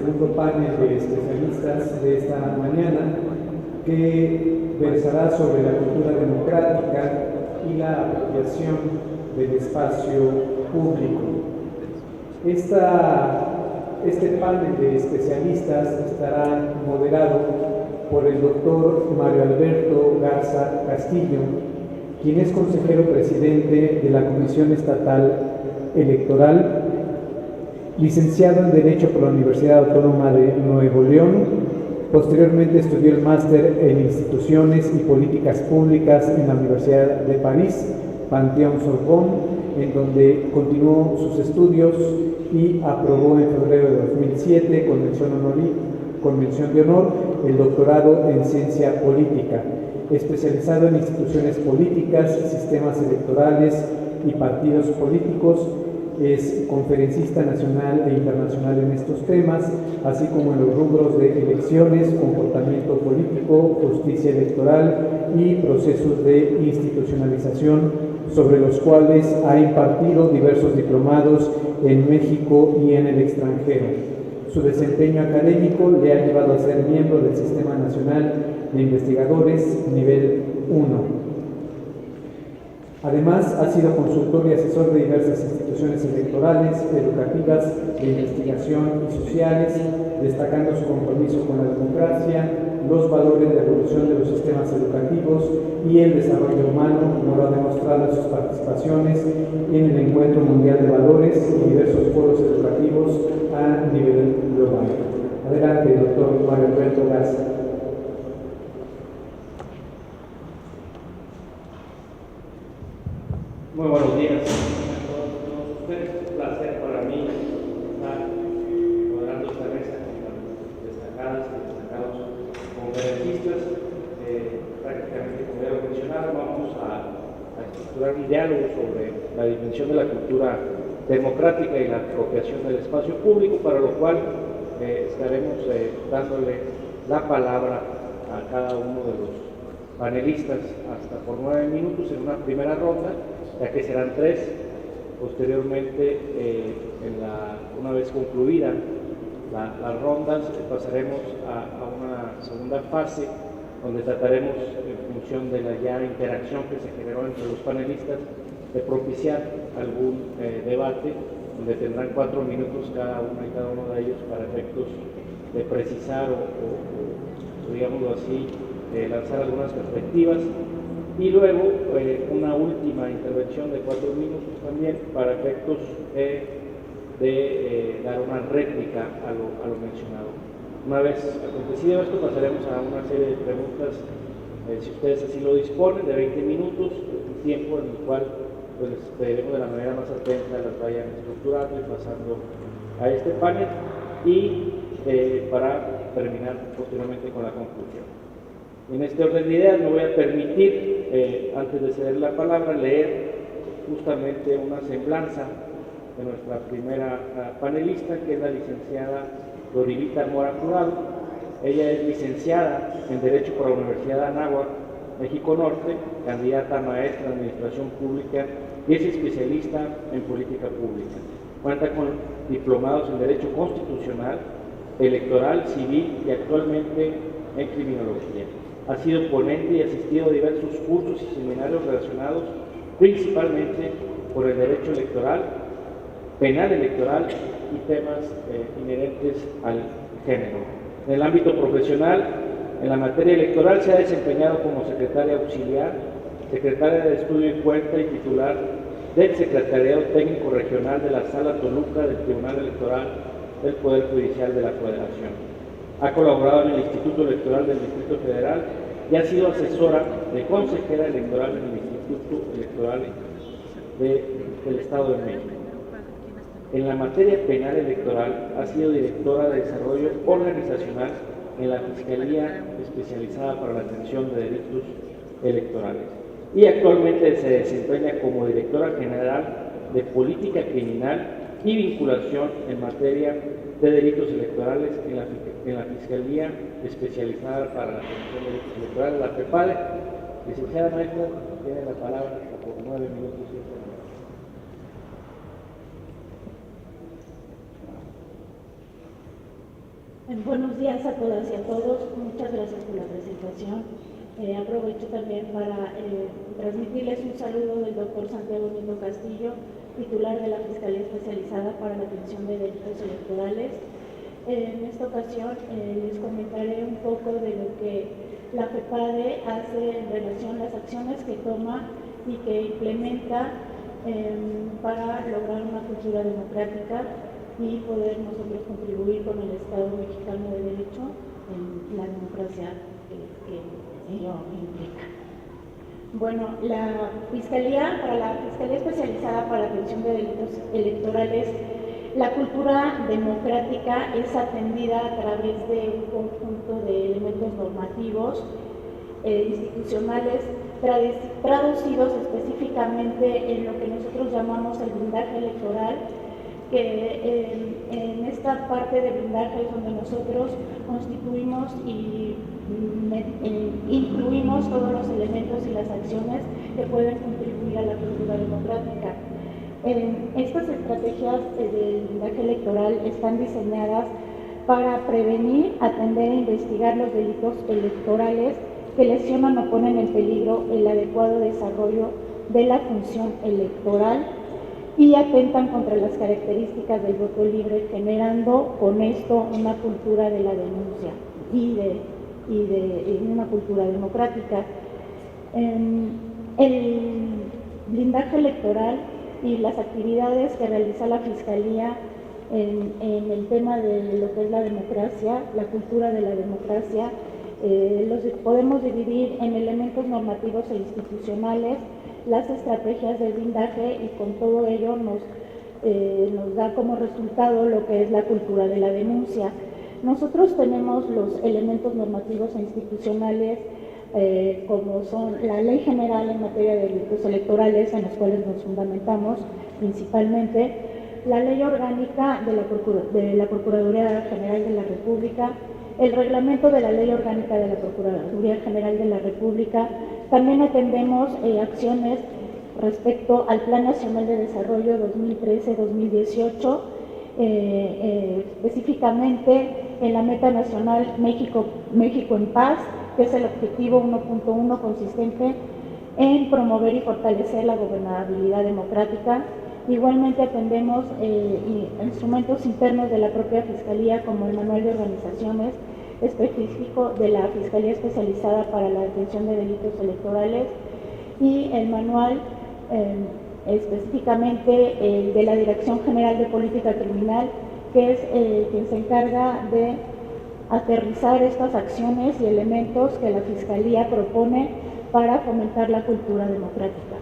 segundo panel de especialistas de esta mañana, que versará sobre la cultura democrática y la apropiación del espacio público. Este panel de especialistas estará moderado por el doctor Mario Alberto Garza Castillo, quien es consejero presidente de la Comisión Estatal Electoral, licenciado en Derecho por la Universidad Autónoma de Nuevo León. Posteriormente estudió el máster en Instituciones y Políticas Públicas en la Universidad de París, Panteón-Sorbonne, en donde continuó sus estudios y aprobó en febrero de 2007, con mención de honor, el doctorado en Ciencia Política, especializado en instituciones políticas, sistemas electorales y partidos políticos. Es conferencista nacional e internacional en estos temas, así como en los rubros de elecciones, comportamiento político, justicia electoral y procesos de institucionalización, sobre los cuales ha impartido diversos diplomados en México y en el extranjero. Su desempeño académico le ha llevado a ser miembro del Sistema Nacional de Investigadores Nivel 1. Además, ha sido consultor y asesor de diversas instituciones electorales, educativas, de investigación y sociales, destacando su compromiso con la democracia, los valores de evolución de los sistemas educativos y el desarrollo humano, como lo ha demostrado en sus participaciones en el Encuentro Mundial de Valores y diversos foros educativos a nivel global. Adelante, doctor Mario Alberto Garza. Muy buenos días a todos ustedes. Es un placer para mí estar moderando esta mesa con las destacadas y destacados conferencistas. Prácticamente, como ya lo mencionaron, vamos a estructurar un diálogo sobre la dimensión de la cultura democrática y la apropiación del espacio público, para lo cual estaremos dándole la palabra a cada uno de los panelistas hasta por 9 minutos en una primera ronda, ya que serán 3. Posteriormente, una vez concluidas las rondas, pasaremos a una segunda fase, donde trataremos, en función de la ya interacción que se generó entre los panelistas, de propiciar algún debate, donde tendrán 4 minutos cada uno y cada uno de ellos para efectos de precisar o digámoslo así, lanzar algunas perspectivas, y luego una última intervención de 4 minutos también para efectos de dar una réplica a lo mencionado. Una vez acontecido esto, pasaremos a una serie de preguntas, si ustedes así lo disponen, de 20 minutos, un tiempo en el cual pues, les pediremos de la manera más atenta las vayan estructurando y pasando a este panel, y para terminar posteriormente con la conclusión. En este orden de ideas me voy a permitir, antes de ceder la palabra, leer justamente una semblanza de nuestra primera panelista, que es la licenciada Dorilita Mora Jurado. Ella es licenciada en Derecho por la Universidad de Anáhuac, México Norte, candidata a maestra en Administración Pública y es especialista en Política Pública. Cuenta con diplomados en Derecho Constitucional, Electoral, Civil y actualmente en Criminología. Ha sido ponente y asistido a diversos cursos y seminarios relacionados principalmente por el derecho electoral, penal electoral y temas inherentes al género. En el ámbito profesional, en la materia electoral, se ha desempeñado como secretaria auxiliar, secretaria de Estudio y Cuenta y titular del Secretariado Técnico Regional de la Sala Toluca del Tribunal Electoral del Poder Judicial de la Federación. Ha colaborado en el Instituto Electoral del Distrito Federal y ha sido asesora de consejera electoral en el Instituto Electoral del Estado de México. En la materia penal electoral ha sido directora de Desarrollo Organizacional en la Fiscalía Especializada para la Atención de Delitos Electorales y actualmente se desempeña como directora general de Política Criminal y Vinculación en materia de delitos electorales en la Fiscalía Especializada para la Atención de Delitos Electorales, la PEPADE. Licenciada maestra, tiene la palabra por 9 minutos. Buenos días a todas y a todos. Muchas gracias por la presentación. Aprovecho también para transmitirles un saludo del doctor Santiago Nieto Castillo, titular de la Fiscalía Especializada para la Atención de Delitos Electorales. En esta ocasión les comentaré un poco de lo que la FEPADE hace en relación a las acciones que toma y que implementa para lograr una cultura democrática y poder nosotros contribuir con el Estado mexicano de Derecho en la democracia que ello implica. Bueno, la Fiscalía Especializada para la Atención de Delitos Electorales, la cultura democrática es atendida a través de un conjunto de elementos normativos, institucionales, traducidos específicamente en lo que nosotros llamamos el blindaje electoral, que en esta parte de blindaje es donde nosotros constituimos y incluimos todos los elementos y las acciones que pueden contribuir a la cultura democrática. Estas estrategias del blindaje electoral están diseñadas para prevenir, atender e investigar los delitos electorales que lesionan o ponen en peligro el adecuado desarrollo de la función electoral y atentan contra las características del voto libre, generando con esto una cultura de la denuncia y una cultura democrática. El blindaje electoral y las actividades que realiza la Fiscalía en el tema de lo que es la democracia, la cultura de la democracia, los podemos dividir en elementos normativos e institucionales, las estrategias de blindaje, y con todo ello nos da como resultado lo que es la cultura de la denuncia. Nosotros tenemos los elementos normativos e institucionales como son la Ley General en materia de delitos electorales, en los cuales nos fundamentamos principalmente, la Ley Orgánica de la Procuraduría General de la República, el reglamento de la Ley Orgánica de la Procuraduría General de la República. También atendemos acciones respecto al Plan Nacional de Desarrollo 2013-2018, específicamente en la meta nacional México en Paz, que es el objetivo 1.1 consistente en promover y fortalecer la gobernabilidad democrática. Igualmente atendemos instrumentos internos de la propia Fiscalía, como el Manual de Organizaciones específico de la Fiscalía Especializada para la Atención de Delitos Electorales y el manual específicamente de la Dirección General de Política Criminal, que es quien se encarga de aterrizar estas acciones y elementos que la Fiscalía propone para fomentar la cultura democrática.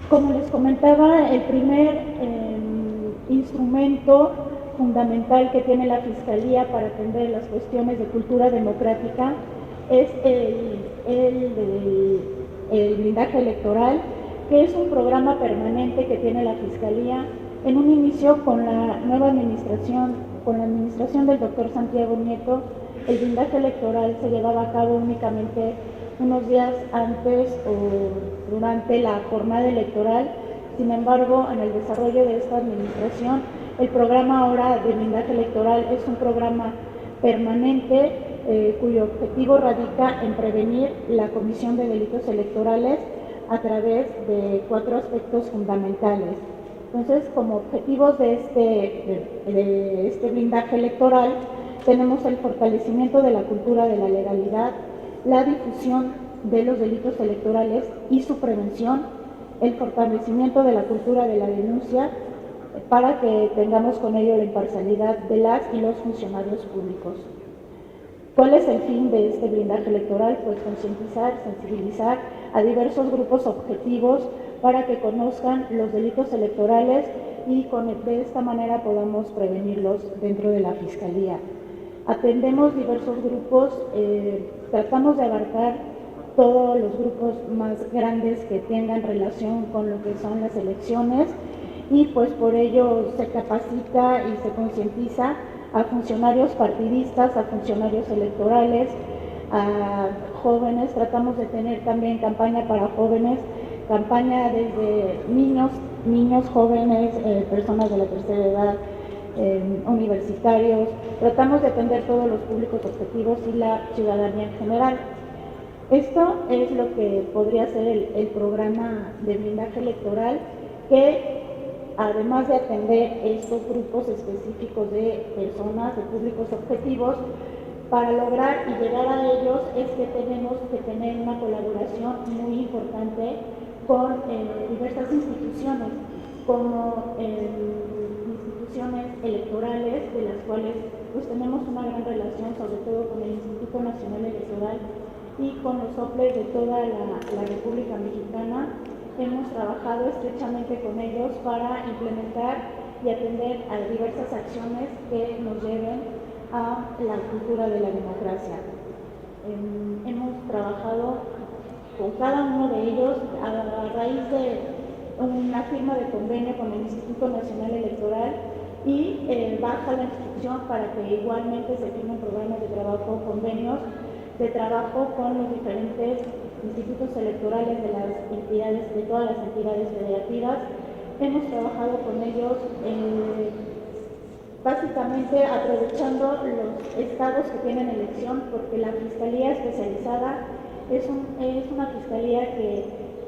Como les comentaba, el primer instrumento fundamental que tiene la Fiscalía para atender las cuestiones de cultura democrática es el blindaje electoral, que es un programa permanente que tiene la Fiscalía. En un inicio, con la nueva administración, con la administración del doctor Santiago Nieto, el blindaje electoral se llevaba a cabo únicamente unos días antes o durante la jornada electoral. Sin embargo, en el desarrollo de esta administración, el programa ahora de blindaje electoral es un programa permanente cuyo objetivo radica en prevenir la comisión de delitos electorales a través de 4 aspectos fundamentales. Entonces, como objetivos de este blindaje electoral, tenemos el fortalecimiento de la cultura de la legalidad, la difusión de los delitos electorales y su prevención, el fortalecimiento de la cultura de la denuncia, para que tengamos con ello la imparcialidad de las y los funcionarios públicos. ¿Cuál es el fin de este blindaje electoral? Pues concientizar, sensibilizar a diversos grupos objetivos para que conozcan los delitos electorales y de esta manera podamos prevenirlos dentro de la Fiscalía. Atendemos diversos grupos, tratamos de abarcar todos los grupos más grandes que tengan relación con lo que son las elecciones, y pues por ello se capacita y se concientiza a funcionarios partidistas, a funcionarios electorales, a jóvenes. Tratamos de tener también campaña para jóvenes, campaña desde niños, jóvenes, personas de la tercera edad, universitarios. Tratamos de atender todos los públicos objetivos y la ciudadanía en general. Esto es lo que podría ser el programa de blindaje electoral, que además de atender estos grupos específicos de personas, de públicos objetivos, para lograr y llegar a ellos es que tenemos que tener una colaboración muy importante con diversas instituciones, como instituciones electorales, de las cuales pues tenemos una gran relación, sobre todo con el Instituto Nacional Electoral y con los OPLES de toda la República Mexicana. Hemos trabajado estrechamente con ellos para implementar y atender a diversas acciones que nos lleven a la cultura de la democracia. Hemos trabajado con cada uno de ellos a raíz de una firma de convenio con el Instituto Nacional Electoral y baja la instrucción para que igualmente se firmen programas de trabajo, convenios de trabajo con los diferentes institutos electorales de las entidades, de todas las entidades federativas. Hemos trabajado con ellos básicamente aprovechando los estados que tienen elección, porque la Fiscalía Especializada es una fiscalía que,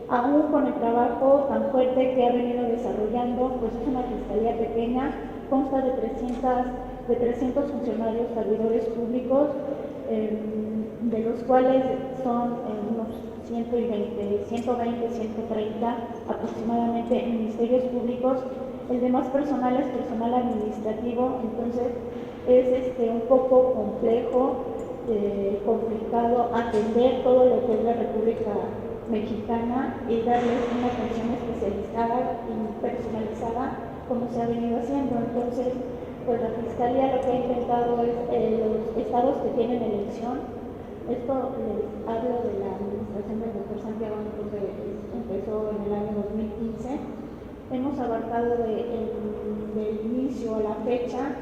aún con el trabajo tan fuerte que ha venido desarrollando, pues es una fiscalía pequeña, consta de 300 funcionarios, servidores públicos, de los cuales son unos 120, 130 aproximadamente ministerios públicos. El demás personal es personal administrativo, entonces es un poco complejo, complicado atender todo lo que es la República Mexicana y darles una atención especializada y personalizada como se ha venido haciendo. Entonces, pues la Fiscalía lo que ha intentado es los estados que tienen elección. Esto les hablo de la administración del doctor Santiago Nieto, que empezó en el año 2015. Hemos abarcado del inicio a la fecha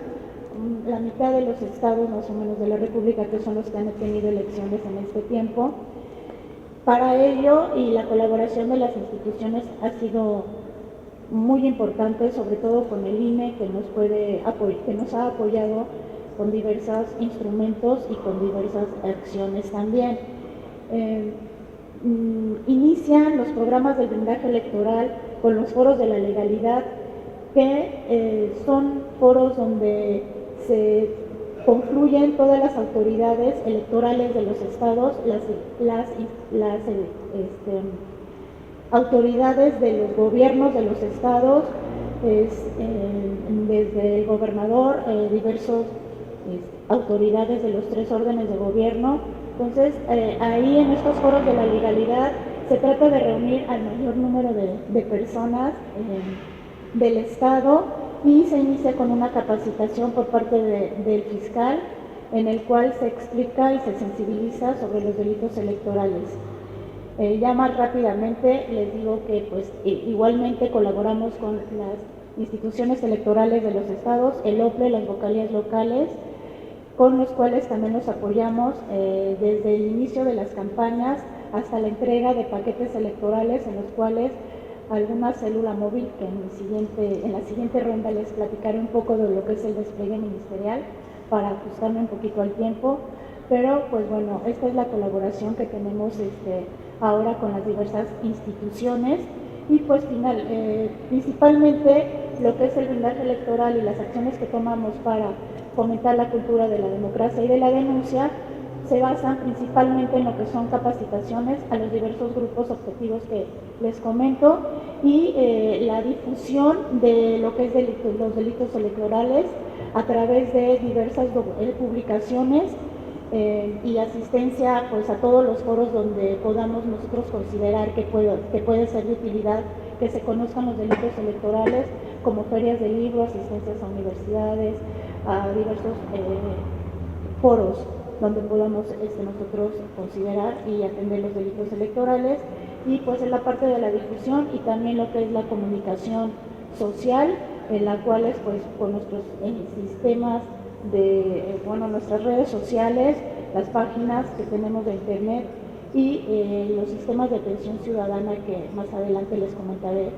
la mitad de los estados más o menos de la República, que son los que han tenido elecciones en este tiempo. Para ello, y la colaboración de las instituciones ha sido muy importante, sobre todo con el INE, que nos ha apoyado con diversos instrumentos y con diversas acciones también. Inician los programas del blindaje electoral con los foros de la legalidad, que son foros donde se confluyen todas las autoridades electorales de los estados, las autoridades de los gobiernos de los estados, desde el gobernador, diversas autoridades de los 3 órdenes de gobierno. Entonces, ahí en estos foros de la legalidad se trata de reunir al mayor número de personas del Estado, y se inicia con una capacitación por parte del fiscal, en el cual se explica y se sensibiliza sobre los delitos electorales. Ya más rápidamente les digo que pues igualmente colaboramos con las instituciones electorales de los estados, el OPLE, las vocalías locales, con los cuales también nos apoyamos desde el inicio de las campañas hasta la entrega de paquetes electorales, en los cuales alguna célula móvil, que en la siguiente ronda les platicaré un poco de lo que es el despliegue ministerial para ajustarme un poquito al tiempo. Pero pues bueno, esta es la colaboración que tenemos ahora con las diversas instituciones, y pues principalmente lo que es el blindaje electoral y las acciones que tomamos para fomentar la cultura de la democracia y de la denuncia se basan principalmente en lo que son capacitaciones a los diversos grupos objetivos que les comento, y la difusión de lo que es los delitos electorales a través de diversas publicaciones y asistencia pues a todos los foros donde podamos nosotros considerar que puede ser de utilidad que se conozcan los delitos electorales, como ferias de libro, asistencias a universidades, a diversos foros donde podamos nosotros considerar y atender los delitos electorales. Y pues en la parte de la difusión y también lo que es la comunicación social, en la cual pues con nuestros sistemas nuestras redes sociales, las páginas que tenemos de internet y los sistemas de atención ciudadana, que más adelante les comentaré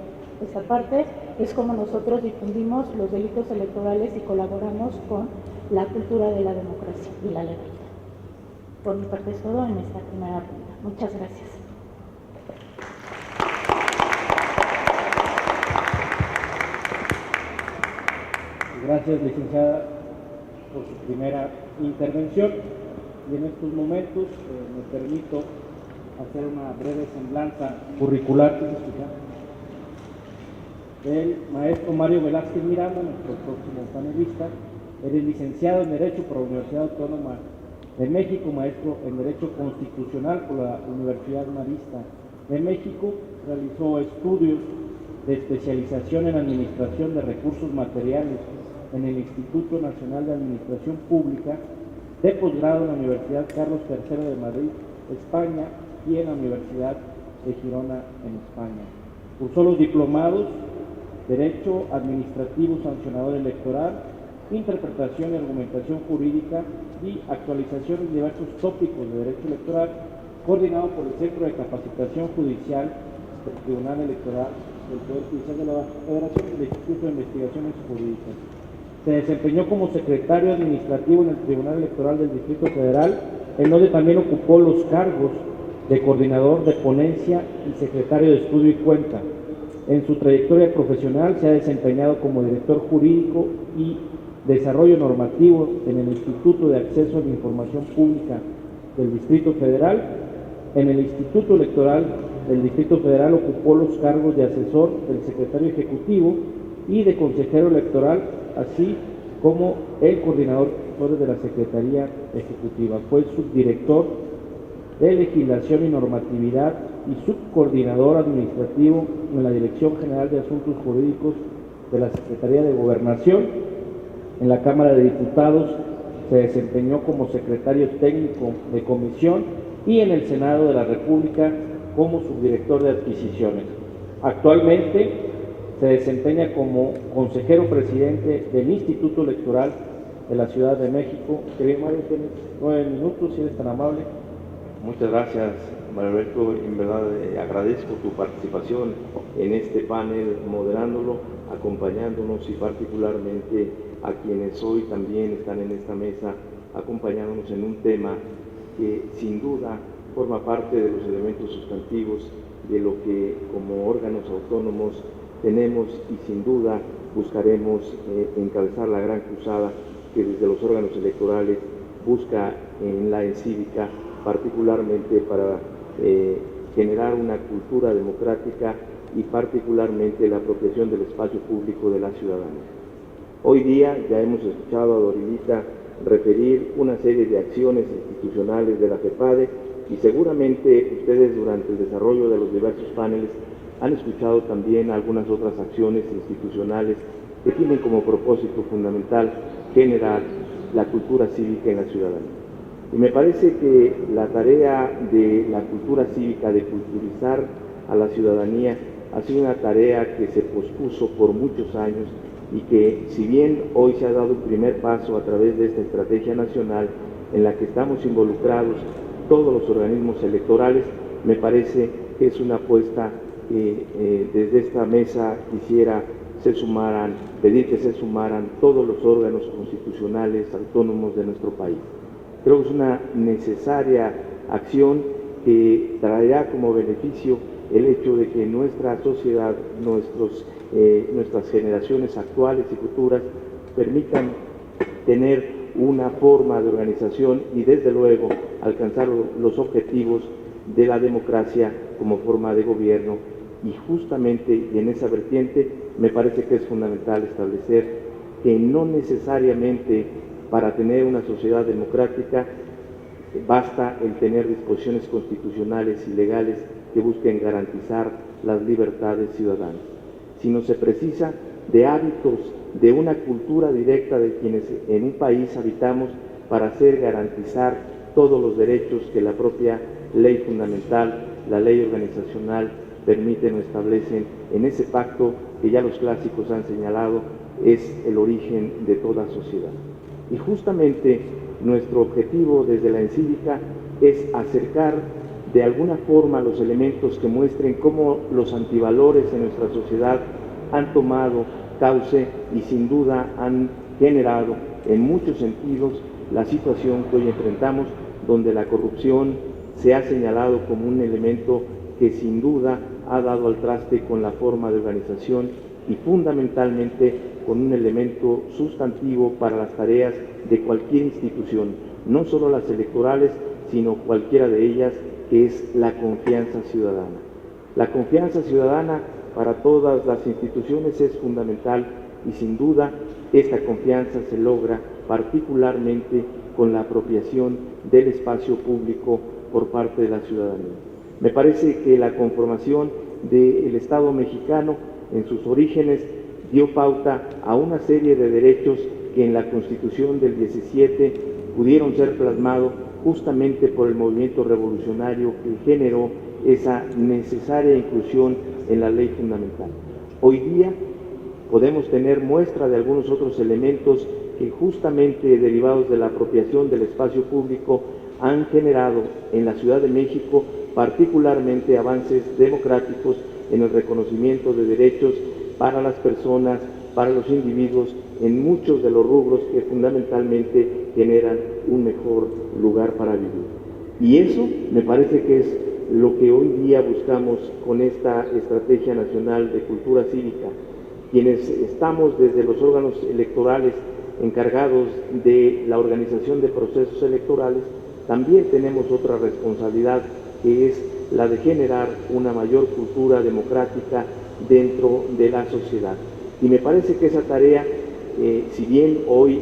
esta parte, es como nosotros difundimos los delitos electorales y colaboramos con la cultura de la democracia y la legalidad. Por mi parte es todo en esta primera ronda. Muchas gracias. Gracias, licenciada, por su primera intervención. Y en estos momentos me permito hacer una breve semblanza curricular del maestro Mario Velázquez Miranda, nuestro próximo panelista. Él es licenciado en Derecho por la Universidad Autónoma de México, maestro en Derecho Constitucional por la Universidad Marista de México. Realizó estudios de especialización en Administración de Recursos Materiales en el Instituto Nacional de Administración Pública, de posgrado en la Universidad Carlos III de Madrid, España, y en la Universidad de Girona, en España. Cursó los diplomados Derecho Administrativo Sancionador Electoral, Interpretación y Argumentación Jurídica y Actualización de diversos tópicos de Derecho Electoral, coordinado por el Centro de Capacitación Judicial del Tribunal Electoral del Poder Judicial de la Federación y del Instituto de Investigaciones Jurídicas. Se desempeñó como secretario administrativo en el Tribunal Electoral del Distrito Federal, en donde también ocupó los cargos de coordinador de ponencia y secretario de estudio y cuenta. En su trayectoria profesional se ha desempeñado como director jurídico y desarrollo normativo en el Instituto de Acceso a la Información Pública del Distrito Federal. En el Instituto Electoral del Distrito Federal ocupó los cargos de asesor del secretario ejecutivo y de consejero electoral, así como el coordinador de la Secretaría Ejecutiva. Fue subdirector de Legislación y Normatividad y subcoordinador administrativo en la Dirección General de Asuntos Jurídicos de la Secretaría de Gobernación. En la Cámara de Diputados se desempeñó como secretario técnico de comisión y en el Senado de la República como subdirector de adquisiciones. Actualmente se desempeña como consejero presidente del Instituto Electoral de la Ciudad de México. Querido Mario, tienes 9 minutos, si eres tan amable. Muchas gracias, Mario Alberto. En verdad agradezco tu participación en este panel, moderándolo, acompañándonos y particularmente a quienes hoy también están en esta mesa, acompañándonos en un tema que sin duda forma parte de los elementos sustantivos de lo que como órganos autónomos tenemos y sin duda buscaremos encabezar la gran cruzada que desde los órganos electorales busca en la encívica, particularmente para generar una cultura democrática y particularmente la apropiación del espacio público de la ciudadanía. Hoy día ya hemos escuchado a Dorilita referir una serie de acciones institucionales de la FEPADE y seguramente ustedes durante el desarrollo de los diversos paneles han escuchado también algunas otras acciones institucionales que tienen como propósito fundamental generar la cultura cívica en la ciudadanía. Y me parece que la tarea de la cultura cívica, de culturizar a la ciudadanía, ha sido una tarea que se pospuso por muchos años y que, si bien hoy se ha dado un primer paso a través de esta estrategia nacional en la que estamos involucrados todos los organismos electorales, me parece que es una apuesta que desde esta mesa quisiera pedir que se sumaran todos los órganos constitucionales autónomos de nuestro país. Creo que es una necesaria acción que traerá como beneficio el hecho de que nuestra sociedad, nuestras generaciones actuales y futuras permitan tener una forma de organización y desde luego alcanzar los objetivos de la democracia como forma de gobierno. Y justamente y en esa vertiente me parece que es fundamental establecer que no necesariamente para tener una sociedad democrática basta el tener disposiciones constitucionales y legales que busquen garantizar las libertades ciudadanas, sino se precisa de hábitos, de una cultura directa de quienes en un país habitamos para hacer garantizar todos los derechos que la propia ley fundamental, la ley organizacional, permiten o establecen en ese pacto que ya los clásicos han señalado es el origen de toda sociedad. Y justamente nuestro objetivo desde la encívica es acercar de alguna forma los elementos que muestren cómo los antivalores en nuestra sociedad han tomado cauce y sin duda han generado en muchos sentidos la situación que hoy enfrentamos, donde la corrupción se ha señalado como un elemento que sin duda ha dado al traste con la forma de organización y fundamentalmente con un elemento sustantivo para las tareas de cualquier institución, no solo las electorales, sino cualquiera de ellas, que es la confianza ciudadana. La confianza ciudadana para todas las instituciones es fundamental y sin duda esta confianza se logra particularmente con la apropiación del espacio público por parte de la ciudadanía. Me parece que la conformación del Estado mexicano en sus orígenes dio pauta a una serie de derechos que en la Constitución del 17 pudieron ser plasmados justamente por el movimiento revolucionario que generó esa necesaria inclusión en la ley fundamental. Hoy día podemos tener muestra de algunos otros elementos que justamente derivados de la apropiación del espacio público han generado en la Ciudad de México particularmente avances democráticos en el reconocimiento de derechos para las personas, para los individuos, en muchos de los rubros que fundamentalmente generan un mejor lugar para vivir. Y eso me parece que es lo que hoy día buscamos con esta Estrategia Nacional de Cultura Cívica. Quienes estamos desde los órganos electorales encargados de la organización de procesos electorales, también tenemos otra responsabilidad, que es la de generar una mayor cultura democrática dentro de la sociedad. Y me parece que esa tarea, si bien hoy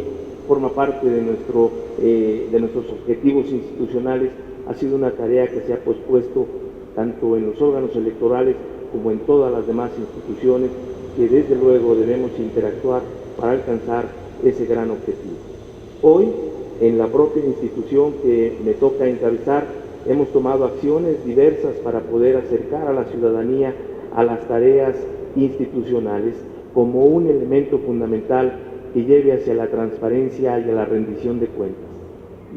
forma parte de nuestros objetivos institucionales, ha sido una tarea que se ha pospuesto tanto en los órganos electorales como en todas las demás instituciones, que desde luego debemos interactuar para alcanzar ese gran objetivo. Hoy, en la propia institución que me toca encabezar, hemos tomado acciones diversas para poder acercar a la ciudadanía a las tareas institucionales como un elemento fundamental que lleve hacia la transparencia y a la rendición de cuentas.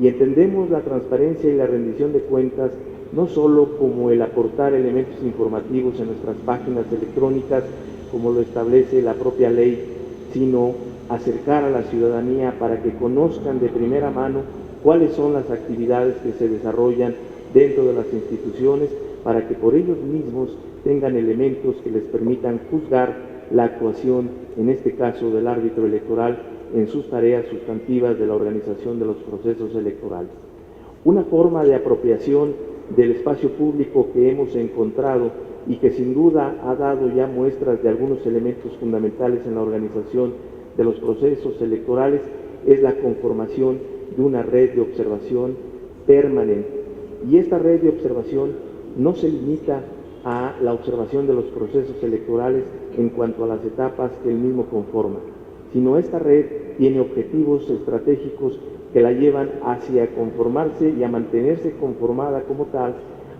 Y entendemos la transparencia y la rendición de cuentas no solo como el aportar elementos informativos en nuestras páginas electrónicas, como lo establece la propia ley, sino acercar a la ciudadanía para que conozcan de primera mano cuáles son las actividades que se desarrollan dentro de las instituciones, para que por ellos mismos tengan elementos que les permitan juzgar la actuación, en este caso del árbitro electoral, en sus tareas sustantivas de la organización de los procesos electorales. Una forma de apropiación del espacio público que hemos encontrado y que sin duda ha dado ya muestras de algunos elementos fundamentales en la organización de los procesos electorales es la conformación de una red de observación permanente. Y esta red de observación no se limita a la observación de los procesos electorales en cuanto a las etapas que él mismo conforma, sino esta red tiene objetivos estratégicos que la llevan hacia conformarse y a mantenerse conformada como tal,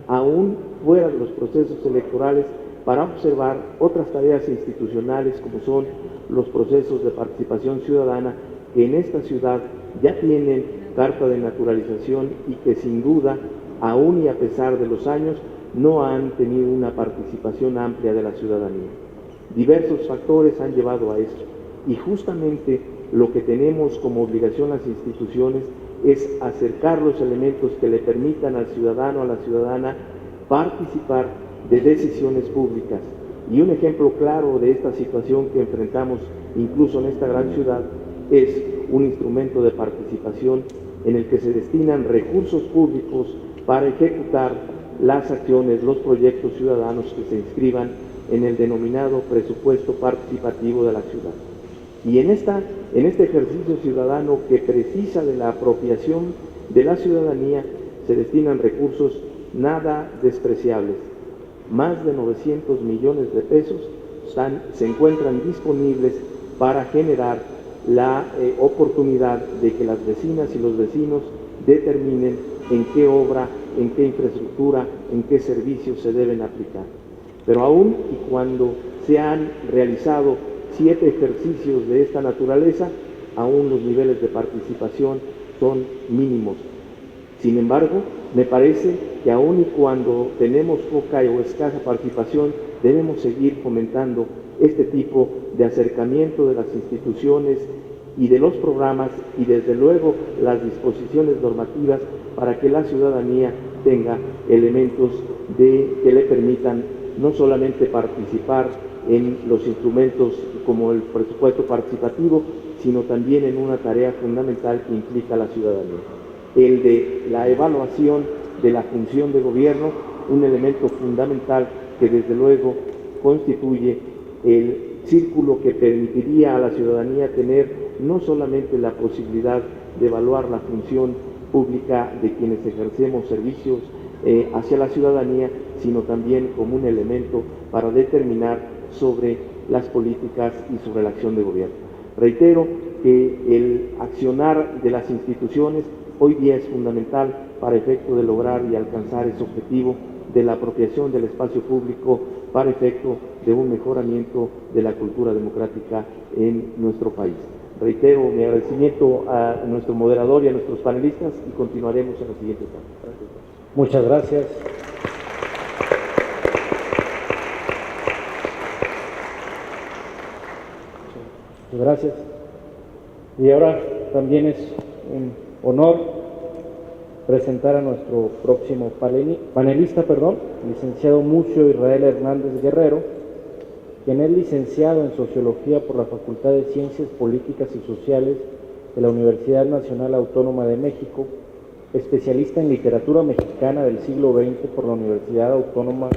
aún fuera de los procesos electorales, para observar otras tareas institucionales como son los procesos de participación ciudadana, que en esta ciudad ya tienen carta de naturalización y que sin duda, aún y a pesar de los años, no han tenido una participación amplia de la ciudadanía. Diversos factores han llevado a esto, y justamente lo que tenemos como obligación las instituciones es acercar los elementos que le permitan al ciudadano, a la ciudadana, participar de decisiones públicas. Y un ejemplo claro de esta situación que enfrentamos incluso en esta gran ciudad es un instrumento de participación en el que se destinan recursos públicos para ejecutar las acciones, los proyectos ciudadanos que se inscriban en el denominado presupuesto participativo de la ciudad. Y en este ejercicio ciudadano que precisa de la apropiación de la ciudadanía, se destinan recursos nada despreciables. Más de 900 millones de pesos se encuentran disponibles para generar la oportunidad de que las vecinas y los vecinos determinen en qué obra, en qué infraestructura, en qué servicios se deben aplicar. Pero aún y cuando se han realizado 7 ejercicios de esta naturaleza, aún los niveles de participación son mínimos. Sin embargo, me parece que aún y cuando tenemos poca o escasa participación, debemos seguir fomentando este tipo de acercamiento de las instituciones y de los programas y desde luego las disposiciones normativas para que la ciudadanía tenga elementos que le permitan no solamente participar en los instrumentos como el presupuesto participativo, sino también en una tarea fundamental que implica a la ciudadanía, el de la evaluación de la función de gobierno, un elemento fundamental que desde luego constituye el círculo que permitiría a la ciudadanía tener no solamente la posibilidad de evaluar la función pública de quienes ejercemos servicios hacia la ciudadanía, sino también como un elemento para determinar sobre las políticas y sobre la acción de gobierno. Reitero que el accionar de las instituciones hoy día es fundamental para efecto de lograr y alcanzar ese objetivo de la apropiación del espacio público para efecto de un mejoramiento de la cultura democrática en nuestro país. Reitero mi agradecimiento a nuestro moderador y a nuestros panelistas y continuaremos en la siguiente etapa. Gracias. Muchas gracias. Muchas gracias. Y ahora también es un honor presentar a nuestro próximo panelista, licenciado Mucio Israel Hernández Guerrero, quien es licenciado en Sociología por la Facultad de Ciencias Políticas y Sociales de la Universidad Nacional Autónoma de México, especialista en literatura mexicana del siglo XX por la Universidad Autónoma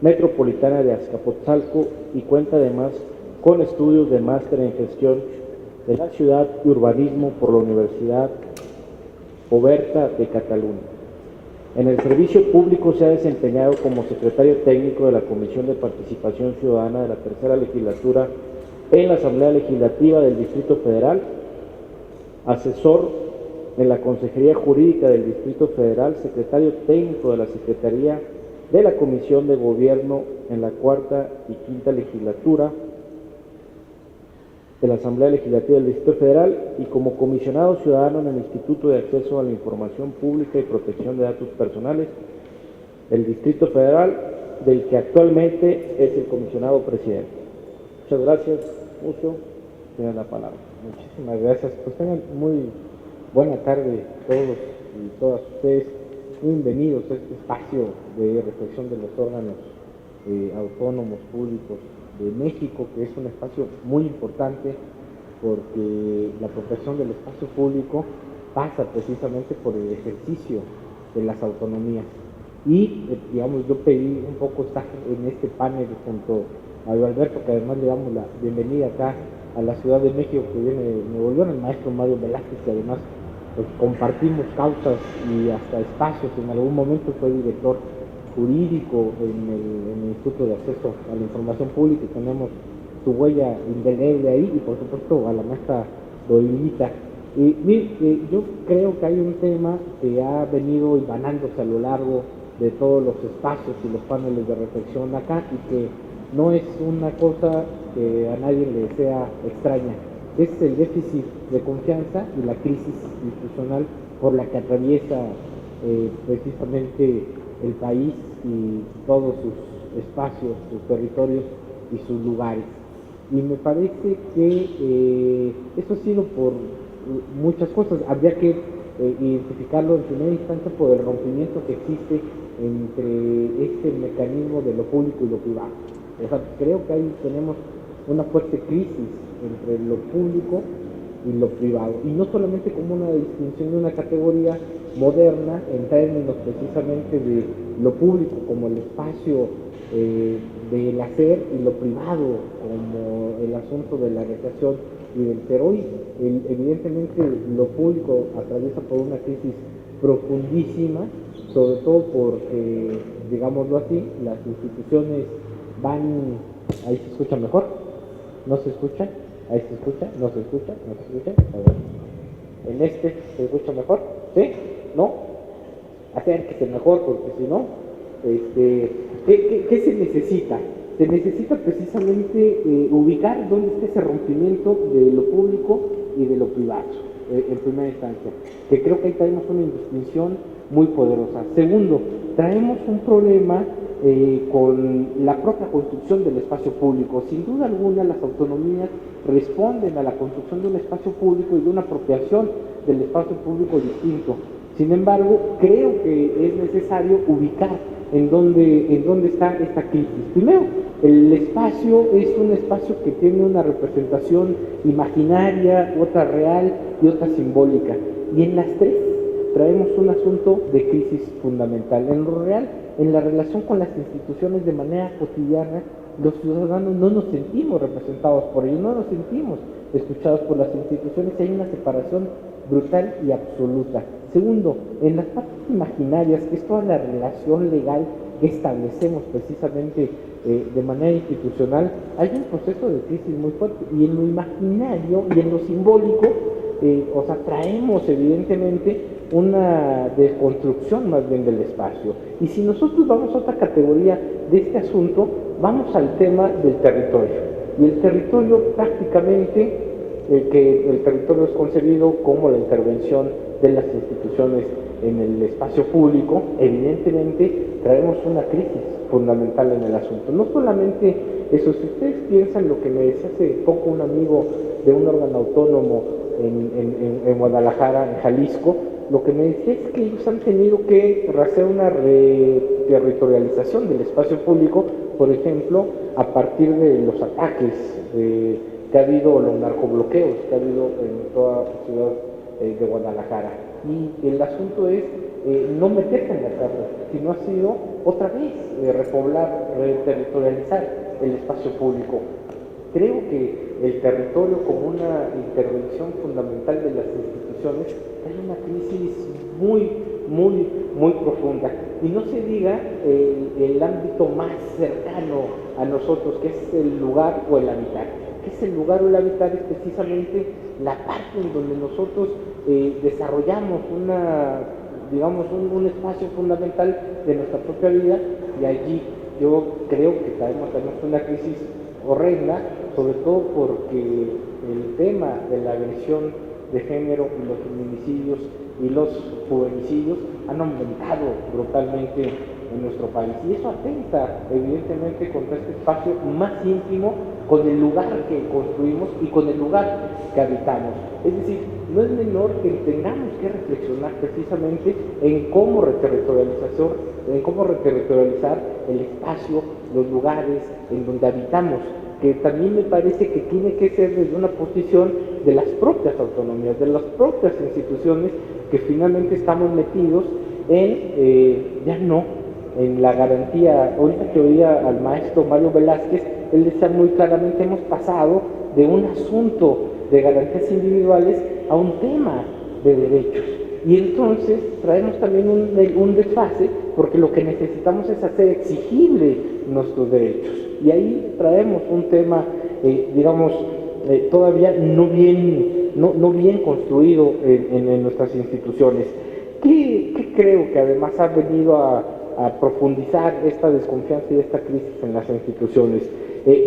Metropolitana de Azcapotzalco y cuenta además con estudios de máster en gestión de la ciudad y urbanismo por la Universidad Oberta de Cataluña. En el servicio público se ha desempeñado como secretario técnico de la Comisión de Participación Ciudadana de la Tercera Legislatura en la Asamblea Legislativa del Distrito Federal, asesor en la Consejería Jurídica del Distrito Federal, secretario técnico de la Secretaría de la Comisión de Gobierno en la Cuarta y Quinta Legislatura de la Asamblea Legislativa del Distrito Federal y como comisionado ciudadano en el Instituto de Acceso a la Información Pública y Protección de Datos Personales del Distrito Federal, del que actualmente es el comisionado presidente. Muchas gracias, Mucio. Tienen la palabra. Muchísimas gracias. Pues tengan muy buena tarde todos y todas ustedes. Bienvenidos a este espacio de reflexión de los órganos autónomos públicos de México, que es un espacio muy importante porque la protección del espacio público pasa precisamente por el ejercicio de las autonomías. Y, digamos, yo pedí un poco estar en este panel junto a Mario Alberto, que además le damos la bienvenida acá a la Ciudad de México, que viene de Nuevo León, el maestro Mario Velázquez, que además pues, compartimos causas y hasta espacios. En algún momento fue director jurídico en el Instituto de Acceso a la Información Pública y tenemos su huella indeleble ahí, y por supuesto a la maestra Doilita. Yo creo que hay un tema que ha venido hilvanándose a lo largo de todos los espacios y los paneles de reflexión acá, y que no es una cosa que a nadie le sea extraña. Es el déficit de confianza y la crisis institucional por la que atraviesa precisamente el país y todos sus espacios, sus territorios y sus lugares. Y me parece que eso ha sido por muchas cosas. Habría que identificarlo en primera instancia por el rompimiento que existe entre este mecanismo de lo público y lo privado. O sea, creo que ahí tenemos una fuerte crisis entre lo público y lo privado, y no solamente como una distinción de una categoría moderna en términos precisamente de lo público como el espacio del hacer y lo privado como el asunto de la recreación y del ser. Hoy evidentemente lo público atraviesa por una crisis profundísima, sobre todo porque, digámoslo así, las instituciones van... ¿Ahí se escucha mejor? ¿No se escucha? ¿Ahí se escucha? ¿No se escucha? ¿No se escucha? A ver. ¿En este se escucha mejor? ¿Sí? ¿No? Acérquese mejor, porque si no, ¿qué se necesita? Se necesita precisamente ubicar dónde está ese rompimiento de lo público y de lo privado, en primera instancia, que creo que ahí tenemos una distinción muy poderosa. Segundo, traemos un problema con la propia construcción del espacio público. Sin duda alguna, las autonomías responden a la construcción de un espacio público y de una apropiación del espacio público distinto. Sin embargo, creo que es necesario ubicar en dónde está esta crisis. Primero, el espacio es un espacio que tiene una representación imaginaria, otra real y otra simbólica. Y en las tres traemos un asunto de crisis fundamental. En lo real, en la relación con las instituciones de manera cotidiana, los ciudadanos no nos sentimos representados por ellos, no nos sentimos escuchados por las instituciones, hay una separación brutal y absoluta. Segundo, en las partes imaginarias, que es toda la relación legal que establecemos precisamente de manera institucional, hay un proceso de crisis muy fuerte, y en lo imaginario y en lo simbólico, traemos evidentemente una desconstrucción más bien del espacio. Y si nosotros vamos a otra categoría de este asunto, vamos al tema del territorio. Y el territorio prácticamente, que el territorio es concebido como la intervención de las instituciones en el espacio público, evidentemente traemos una crisis fundamental en el asunto. No solamente eso, si ustedes piensan lo que me decía hace poco un amigo de un órgano autónomo en Guadalajara, en Jalisco, lo que me decía es que ellos han tenido que hacer una reterritorialización del espacio público, por ejemplo, a partir de los ataques que ha habido, los narcobloqueos que ha habido en toda la ciudad de Guadalajara. Y el asunto es no meterse en la cárcel, sino ha sido otra vez repoblar, reterritorializar el espacio público. Creo que el territorio, como una intervención fundamental de las instituciones, hay una crisis muy profunda. Y no se diga el ámbito más cercano a nosotros, que es el lugar o el habitar. ¿Qué es el lugar o el habitar? Es precisamente la parte en donde nosotros desarrollamos un espacio fundamental de nuestra propia vida, y allí yo creo que tenemos una crisis horrenda, sobre todo porque el tema de la agresión de género y los feminicidios y los juvenicidios han aumentado brutalmente en nuestro país, y eso atenta evidentemente contra este espacio más íntimo, con el lugar que construimos y con el lugar que habitamos. Es decir, no es menor que tengamos que reflexionar precisamente en cómo reterritorializar el espacio, los lugares en donde habitamos, que también me parece que tiene que ser desde una posición de las propias autonomías, de las propias instituciones, que finalmente estamos metidos en la garantía. Ahorita que oía al maestro Mario Velázquez, él decía muy claramente, hemos pasado de un asunto de garantías individuales a un tema de derechos. Y entonces traemos también un desfase, porque lo que necesitamos es hacer exigible nuestros derechos. Y ahí traemos un tema, todavía no bien construido en nuestras instituciones. ¿Qué creo que además ha venido a profundizar esta desconfianza y esta crisis en las instituciones?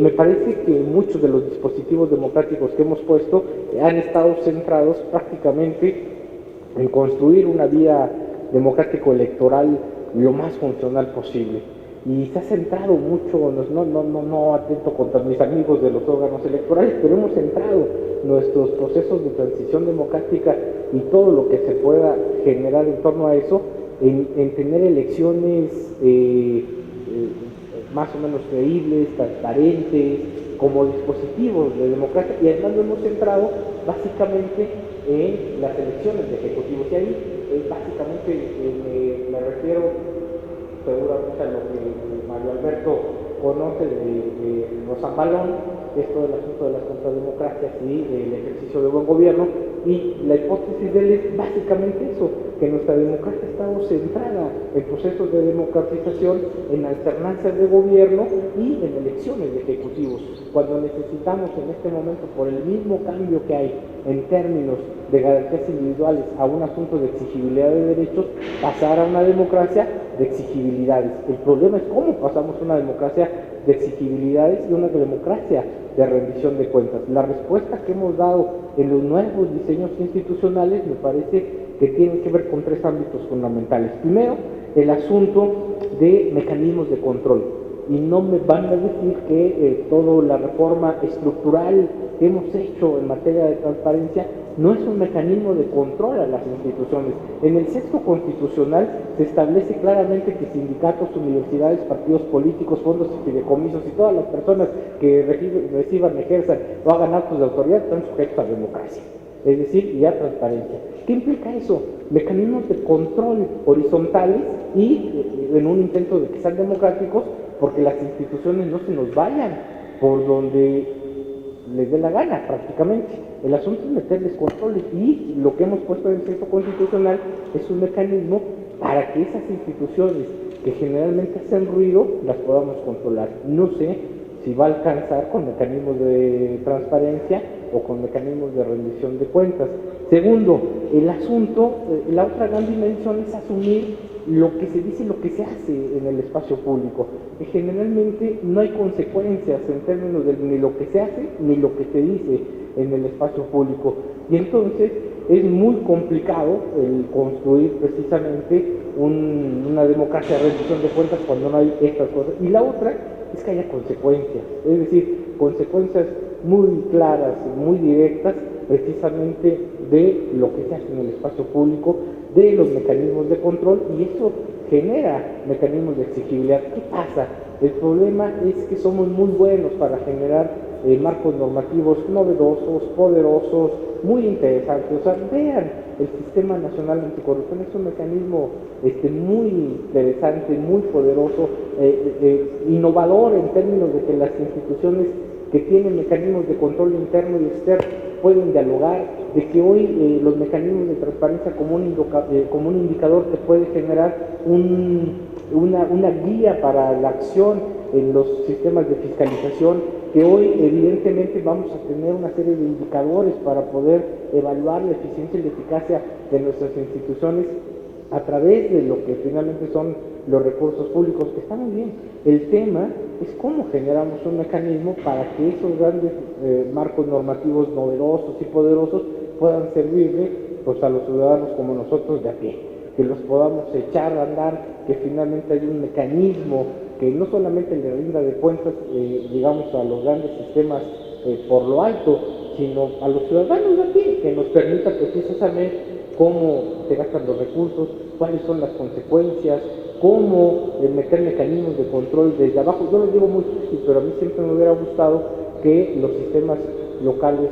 Me parece que muchos de los dispositivos democráticos que hemos puesto han estado centrados prácticamente en construir una vía democrático-electoral lo más funcional posible. Y se ha centrado mucho, no atento contra mis amigos de los órganos electorales, pero hemos centrado nuestros procesos de transición democrática y todo lo que se pueda generar en torno a eso en tener elecciones más o menos creíbles, transparentes, como dispositivos de democracia, y además lo hemos centrado básicamente en las elecciones de ejecutivos. Y ahí básicamente me refiero seguramente a lo que Mario Alberto conoce de Rosambalón, esto del asunto de las contrademocracias y el ejercicio de buen gobierno, y la hipótesis de él es básicamente eso, que nuestra democracia está centrada en procesos de democratización, en alternancias de gobierno y en elecciones de ejecutivos, cuando necesitamos en este momento, por el mismo cambio que hay en términos de garantías individuales a un asunto de exigibilidad de derechos, pasar a una democracia de exigibilidades. El problema es cómo pasamos una democracia de exigibilidades y una democracia de rendición de cuentas. La respuesta que hemos dado en los nuevos diseños institucionales me parece que tienen que ver con tres ámbitos fundamentales. Primero, el asunto de mecanismos de control. Y no me van a decir que toda la reforma estructural que hemos hecho en materia de transparencia no es un mecanismo de control a las instituciones. En el texto constitucional se establece claramente que sindicatos, universidades, partidos políticos, fondos y fideicomisos y todas las personas que reciban, ejerzan o hagan actos de autoridad están sujetos a democracia, es decir, y a transparencia. ¿Qué implica eso? Mecanismos de control horizontales y en un intento de que sean democráticos, porque las instituciones no se nos vayan por donde les dé la gana prácticamente. El asunto es meterles controles y lo que hemos puesto en el texto constitucional es un mecanismo para que esas instituciones que generalmente hacen ruido las podamos controlar. No sé si va a alcanzar con mecanismos de transparencia o con mecanismos de rendición de cuentas. Segundo, el asunto, la otra gran dimensión es asumir lo que se dice y lo que se hace en el espacio público, que generalmente no hay consecuencias en términos de ni lo que se hace ni lo que se dice en el espacio público, y entonces es muy complicado el construir precisamente una democracia de rendición de cuentas cuando no hay estas cosas. Y la otra es que haya consecuencias, es decir, consecuencias muy claras, muy directas, precisamente de lo que se hace en el espacio público, de los mecanismos de control, y eso genera mecanismos de exigibilidad. ¿Qué pasa? El problema es que somos muy buenos para generar marcos normativos novedosos, poderosos, muy interesantes. O sea, vean, el Sistema Nacional Anticorrupción es un mecanismo muy interesante, muy poderoso, innovador en términos de que las instituciones que tienen mecanismos de control interno y externo pueden dialogar, de que hoy los mecanismos de transparencia como un indicador que puede generar una guía para la acción en los sistemas de fiscalización, que hoy evidentemente vamos a tener una serie de indicadores para poder evaluar la eficiencia y la eficacia de nuestras instituciones a través de lo que finalmente son los recursos públicos. Está muy bien. El tema es cómo generamos un mecanismo para que esos grandes marcos normativos novedosos y poderosos puedan servirle pues, a los ciudadanos como nosotros de a pie, que los podamos echar a andar, que finalmente hay un mecanismo que no solamente le rinda de cuentas, digamos, a los grandes sistemas por lo alto, sino a los ciudadanos de a pie, que nos permita precisamente cómo se gastan los recursos, cuáles son las consecuencias, cómo meter mecanismos de control desde abajo. Yo lo digo muy difícil, pero a mí siempre me hubiera gustado que los sistemas locales,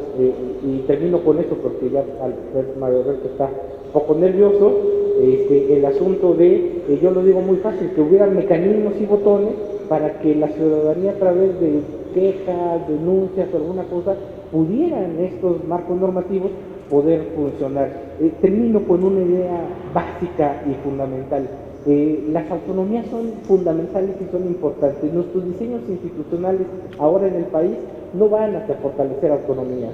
y termino con eso porque ya al ver Mario Alberto está un poco nervioso, el asunto de, yo lo digo muy fácil, que hubieran mecanismos y botones para que la ciudadanía a través de quejas, denuncias o alguna cosa, pudieran estos marcos normativos poder funcionar. Termino con una idea básica y fundamental. Las autonomías son fundamentales y son importantes. Nuestros diseños institucionales ahora en el país no van a fortalecer autonomías,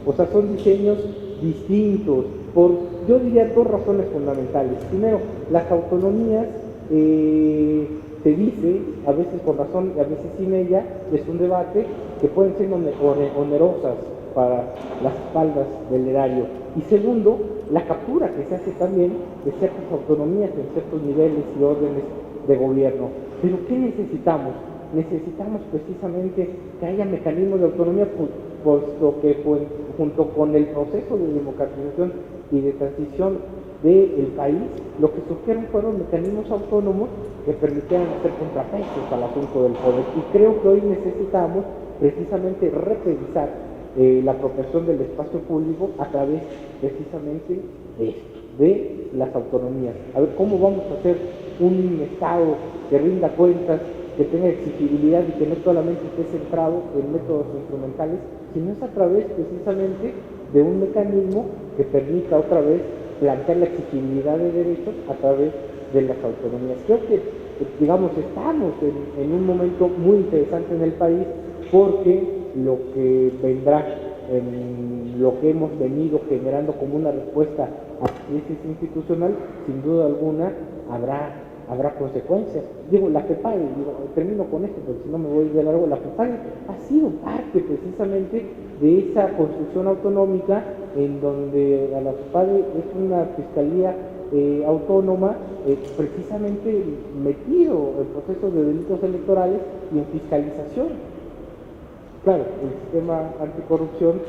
o sea, son diseños distintos por, yo diría, dos razones fundamentales. Primero, las autonomías, se dice, a veces con razón y a veces sin ella, es un debate que pueden ser onerosas para las espaldas del erario. Y segundo, la captura que se hace también de ciertas autonomías en ciertos niveles y órdenes de gobierno. Pero ¿qué necesitamos? Necesitamos precisamente que haya mecanismos de autonomía, puesto que junto con el proceso de democratización y de transición del país, lo que surgieron fueron mecanismos autónomos que permitieran hacer contrapesos al asunto del poder. Y creo que hoy necesitamos precisamente representar la apropiación del espacio público a través precisamente de esto, de las autonomías. A ver, ¿cómo vamos a hacer un Estado que rinda cuentas, que tenga exigibilidad y que no solamente esté centrado en métodos instrumentales, sino es a través precisamente de un mecanismo que permita otra vez plantear la exigibilidad de derechos a través de las autonomías? Creo que, digamos, estamos en un momento muy interesante en el país, porque lo que vendrá en lo que hemos venido generando como una respuesta a la crisis institucional, sin duda alguna habrá consecuencias. Digo, la FEPADE, termino con esto porque si no me voy de largo, la FEPADE ha sido parte precisamente de esa construcción autonómica en donde a la FEPADE es una fiscalía autónoma precisamente metido en procesos de delitos electorales y en fiscalización. Claro, el sistema anticorrupción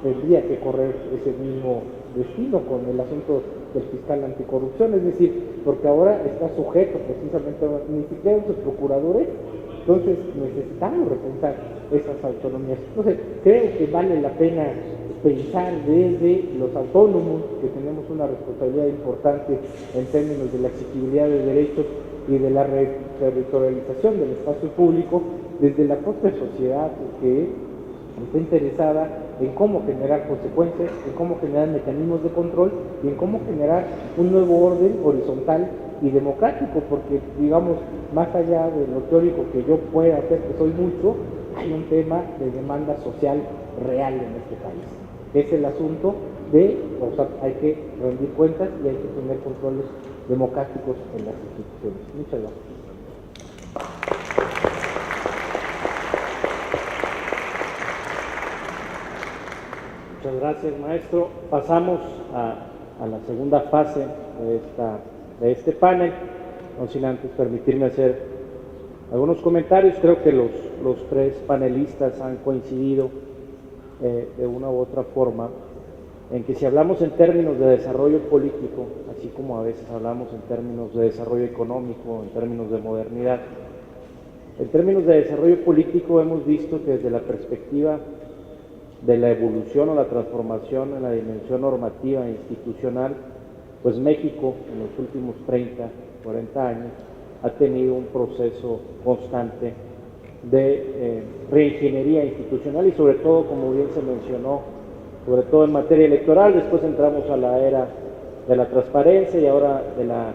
tendría que correr ese mismo destino con el asunto del fiscal anticorrupción, es decir, porque ahora está sujeto precisamente ni siquiera a los procuradores, entonces necesitamos repensar esas autonomías. Entonces, creo que vale la pena pensar desde los autónomos, que tenemos una responsabilidad importante en términos de la exigibilidad de derechos y de la territorialización del espacio público, desde la propia sociedad que está interesada en cómo generar consecuencias, en cómo generar mecanismos de control y en cómo generar un nuevo orden horizontal y democrático, porque digamos, más allá de lo teórico que yo pueda hacer, que soy mucho, hay un tema de demanda social real en este país. Es el asunto de, o sea, hay que rendir cuentas y hay que tener controles democráticos en las instituciones. Muchas gracias. Muchas gracias, maestro. Pasamos a la segunda fase de este panel, no sin antes permitirme hacer algunos comentarios. Creo que los tres panelistas han coincidido de una u otra forma en que si hablamos en términos de desarrollo político, así como a veces hablamos en términos de desarrollo económico, en términos de modernidad, en términos de desarrollo político hemos visto que desde la perspectiva de la evolución o la transformación en la dimensión normativa e institucional, pues México en los últimos 30, 40 años ha tenido un proceso constante de reingeniería institucional y sobre todo, como bien se mencionó, sobre todo en materia electoral. Después entramos a la era de la transparencia y ahora de la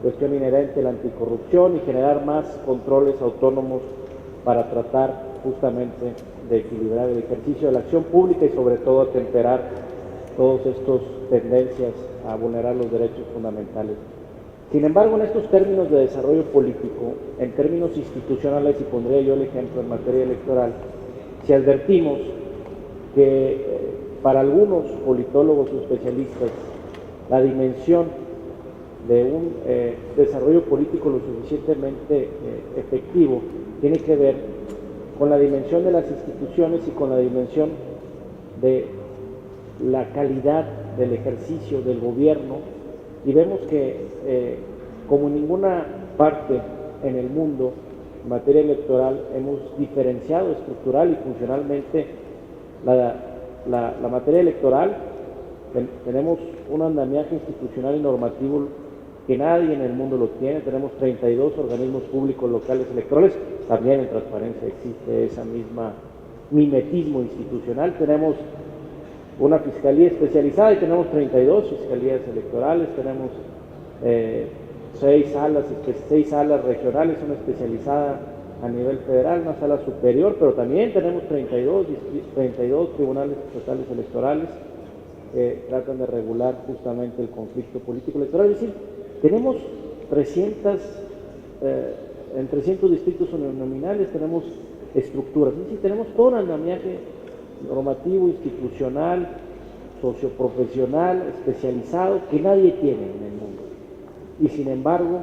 cuestión inherente a la anticorrupción y generar más controles autónomos para tratar justamente de equilibrar el ejercicio de la acción pública y sobre todo atemperar todas estas tendencias a vulnerar los derechos fundamentales. Sin embargo, en estos términos de desarrollo político, en términos institucionales, y pondría yo el ejemplo en materia electoral, si advertimos que para algunos politólogos o especialistas la dimensión de un desarrollo político lo suficientemente efectivo tiene que ver con la dimensión de las instituciones y con la dimensión de la calidad del ejercicio del gobierno, y vemos que como en ninguna parte en el mundo en materia electoral hemos diferenciado estructural y funcionalmente la materia electoral. Tenemos un andamiaje institucional y normativo que nadie en el mundo lo tiene. Tenemos 32 organismos públicos locales electorales, también en transparencia existe esa misma mimetismo institucional. Tenemos una fiscalía especializada y tenemos 32 fiscalías electorales, tenemos 6 salas regionales, una especializada a nivel federal, una sala superior, pero también tenemos 32 tribunales estatales electorales que tratan de regular justamente el conflicto político electoral. Es decir, tenemos 300 distritos uninominales, tenemos estructuras, es decir, tenemos todo un andamiaje normativo, institucional, socioprofesional, especializado, que nadie tiene en el mundo. Y sin embargo,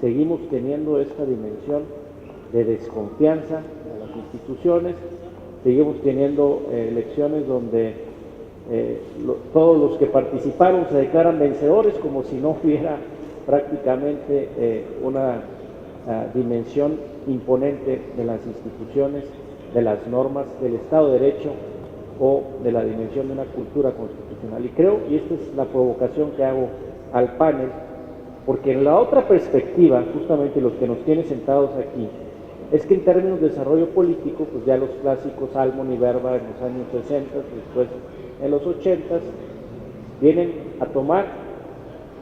seguimos teniendo esta dimensión de desconfianza a las instituciones, seguimos teniendo elecciones donde todos los que participaron se declaran vencedores, como si no hubiera prácticamente una dimensión imponente de las instituciones, de las normas, del Estado de Derecho o de la dimensión de una cultura constitucional. Y creo, y esta es la provocación que hago al panel, porque en la otra perspectiva, justamente los que nos tienen sentados aquí, es que en términos de desarrollo político, pues ya los clásicos Salmon y Verba en los años 60, después en los 80, vienen a tomar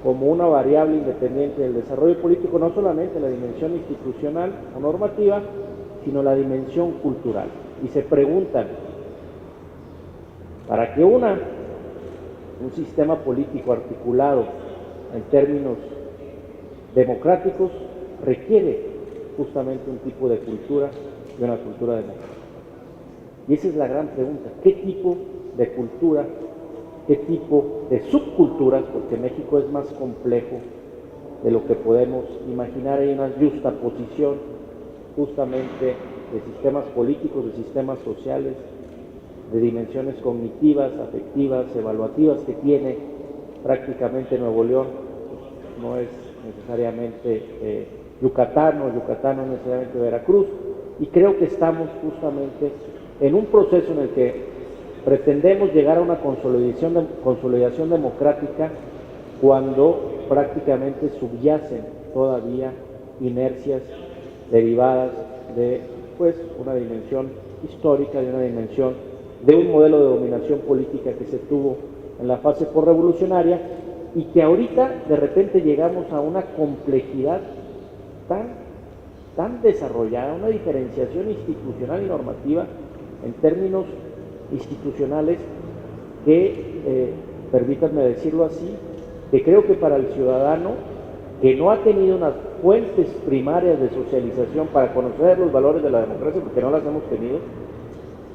como una variable independiente del desarrollo político no solamente la dimensión institucional o normativa, sino la dimensión cultural. Y se preguntan, para que un sistema político articulado en términos democráticos requiere justamente un tipo de cultura y una cultura democrática. Y esa es la gran pregunta, ¿qué tipo de cultura qué tipo de subculturas, porque México es más complejo de lo que podemos imaginar. Hay una justaposición justamente de sistemas políticos, de sistemas sociales, de dimensiones cognitivas, afectivas, evaluativas que tiene prácticamente Nuevo León. No es necesariamente Yucatán, o Yucatán no es necesariamente Veracruz, y creo que estamos justamente en un proceso en el que pretendemos llegar a una consolidación democrática cuando prácticamente subyacen todavía inercias derivadas de pues una dimensión histórica, de una dimensión de un modelo de dominación política que se tuvo en la fase posrevolucionaria, y que ahorita de repente llegamos a una complejidad tan desarrollada, una diferenciación institucional y normativa en términos institucionales que, permítanme decirlo así, que creo que para el ciudadano que no ha tenido unas fuentes primarias de socialización para conocer los valores de la democracia, porque no las hemos tenido,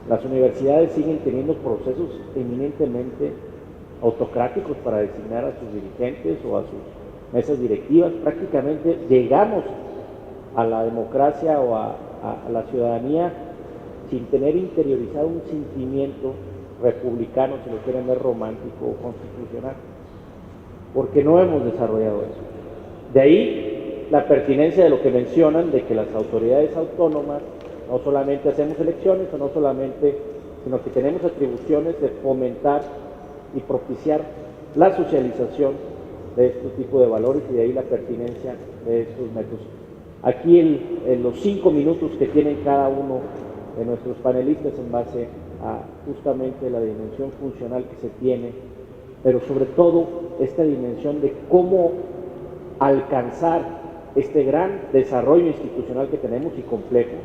las universidades siguen teniendo procesos eminentemente autocráticos para designar a sus dirigentes o a sus mesas directivas. Prácticamente llegamos a la democracia o a la ciudadanía sin tener interiorizado un sentimiento republicano, si lo quieren ver romántico o constitucional, porque no hemos desarrollado eso. De ahí la pertinencia de lo que mencionan, de que las autoridades autónomas no solamente hacemos elecciones, o no solamente, sino que tenemos atribuciones de fomentar y propiciar la socialización de este tipo de valores, y de ahí la pertinencia de estos métodos. Aquí en los 5 minutos que tienen cada uno de nuestros panelistas en base a justamente la dimensión funcional que se tiene, pero sobre todo esta dimensión de cómo alcanzar este gran desarrollo institucional que tenemos y complejo,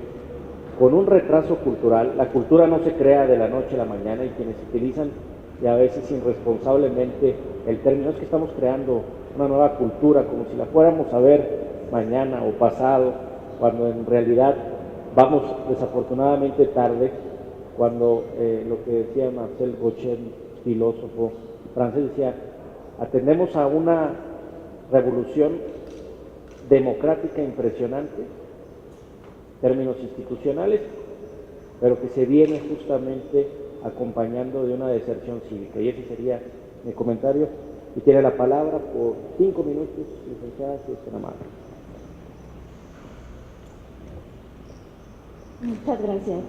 con un retraso cultural. La cultura no se crea de la noche a la mañana, y quienes utilizan y a veces irresponsablemente el término es que estamos creando una nueva cultura, como si la fuéramos a ver mañana o pasado, cuando en realidad vamos desafortunadamente tarde, cuando lo que decía Marcel Gauchet, filósofo francés, decía, atendemos a una revolución democrática impresionante, términos institucionales, pero que se viene justamente acompañando de una deserción cívica. Y ese sería mi comentario. Y tiene la palabra por 5 minutos, licenciada, si es tan amable. Muchas gracias.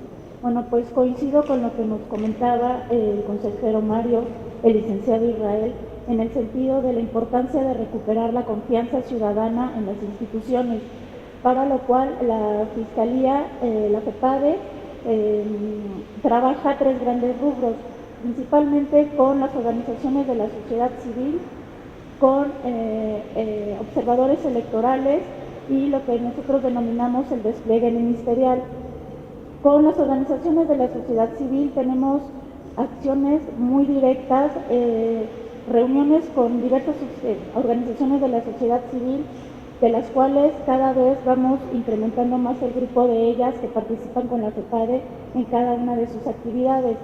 Bueno, pues coincido con lo que nos comentaba el consejero Mario, el licenciado Israel, en el sentido de la importancia de recuperar la confianza ciudadana en las instituciones, para lo cual la Fiscalía, la FEPADE, trabaja 3 grandes rubros, principalmente con las organizaciones de la sociedad civil, con observadores electorales y lo que nosotros denominamos el despliegue ministerial. Con las organizaciones de la sociedad civil tenemos acciones muy directas, reuniones con diversas organizaciones de la sociedad civil, de las cuales cada vez vamos incrementando más el grupo de ellas que participan con la FEPADE en cada una de sus actividades,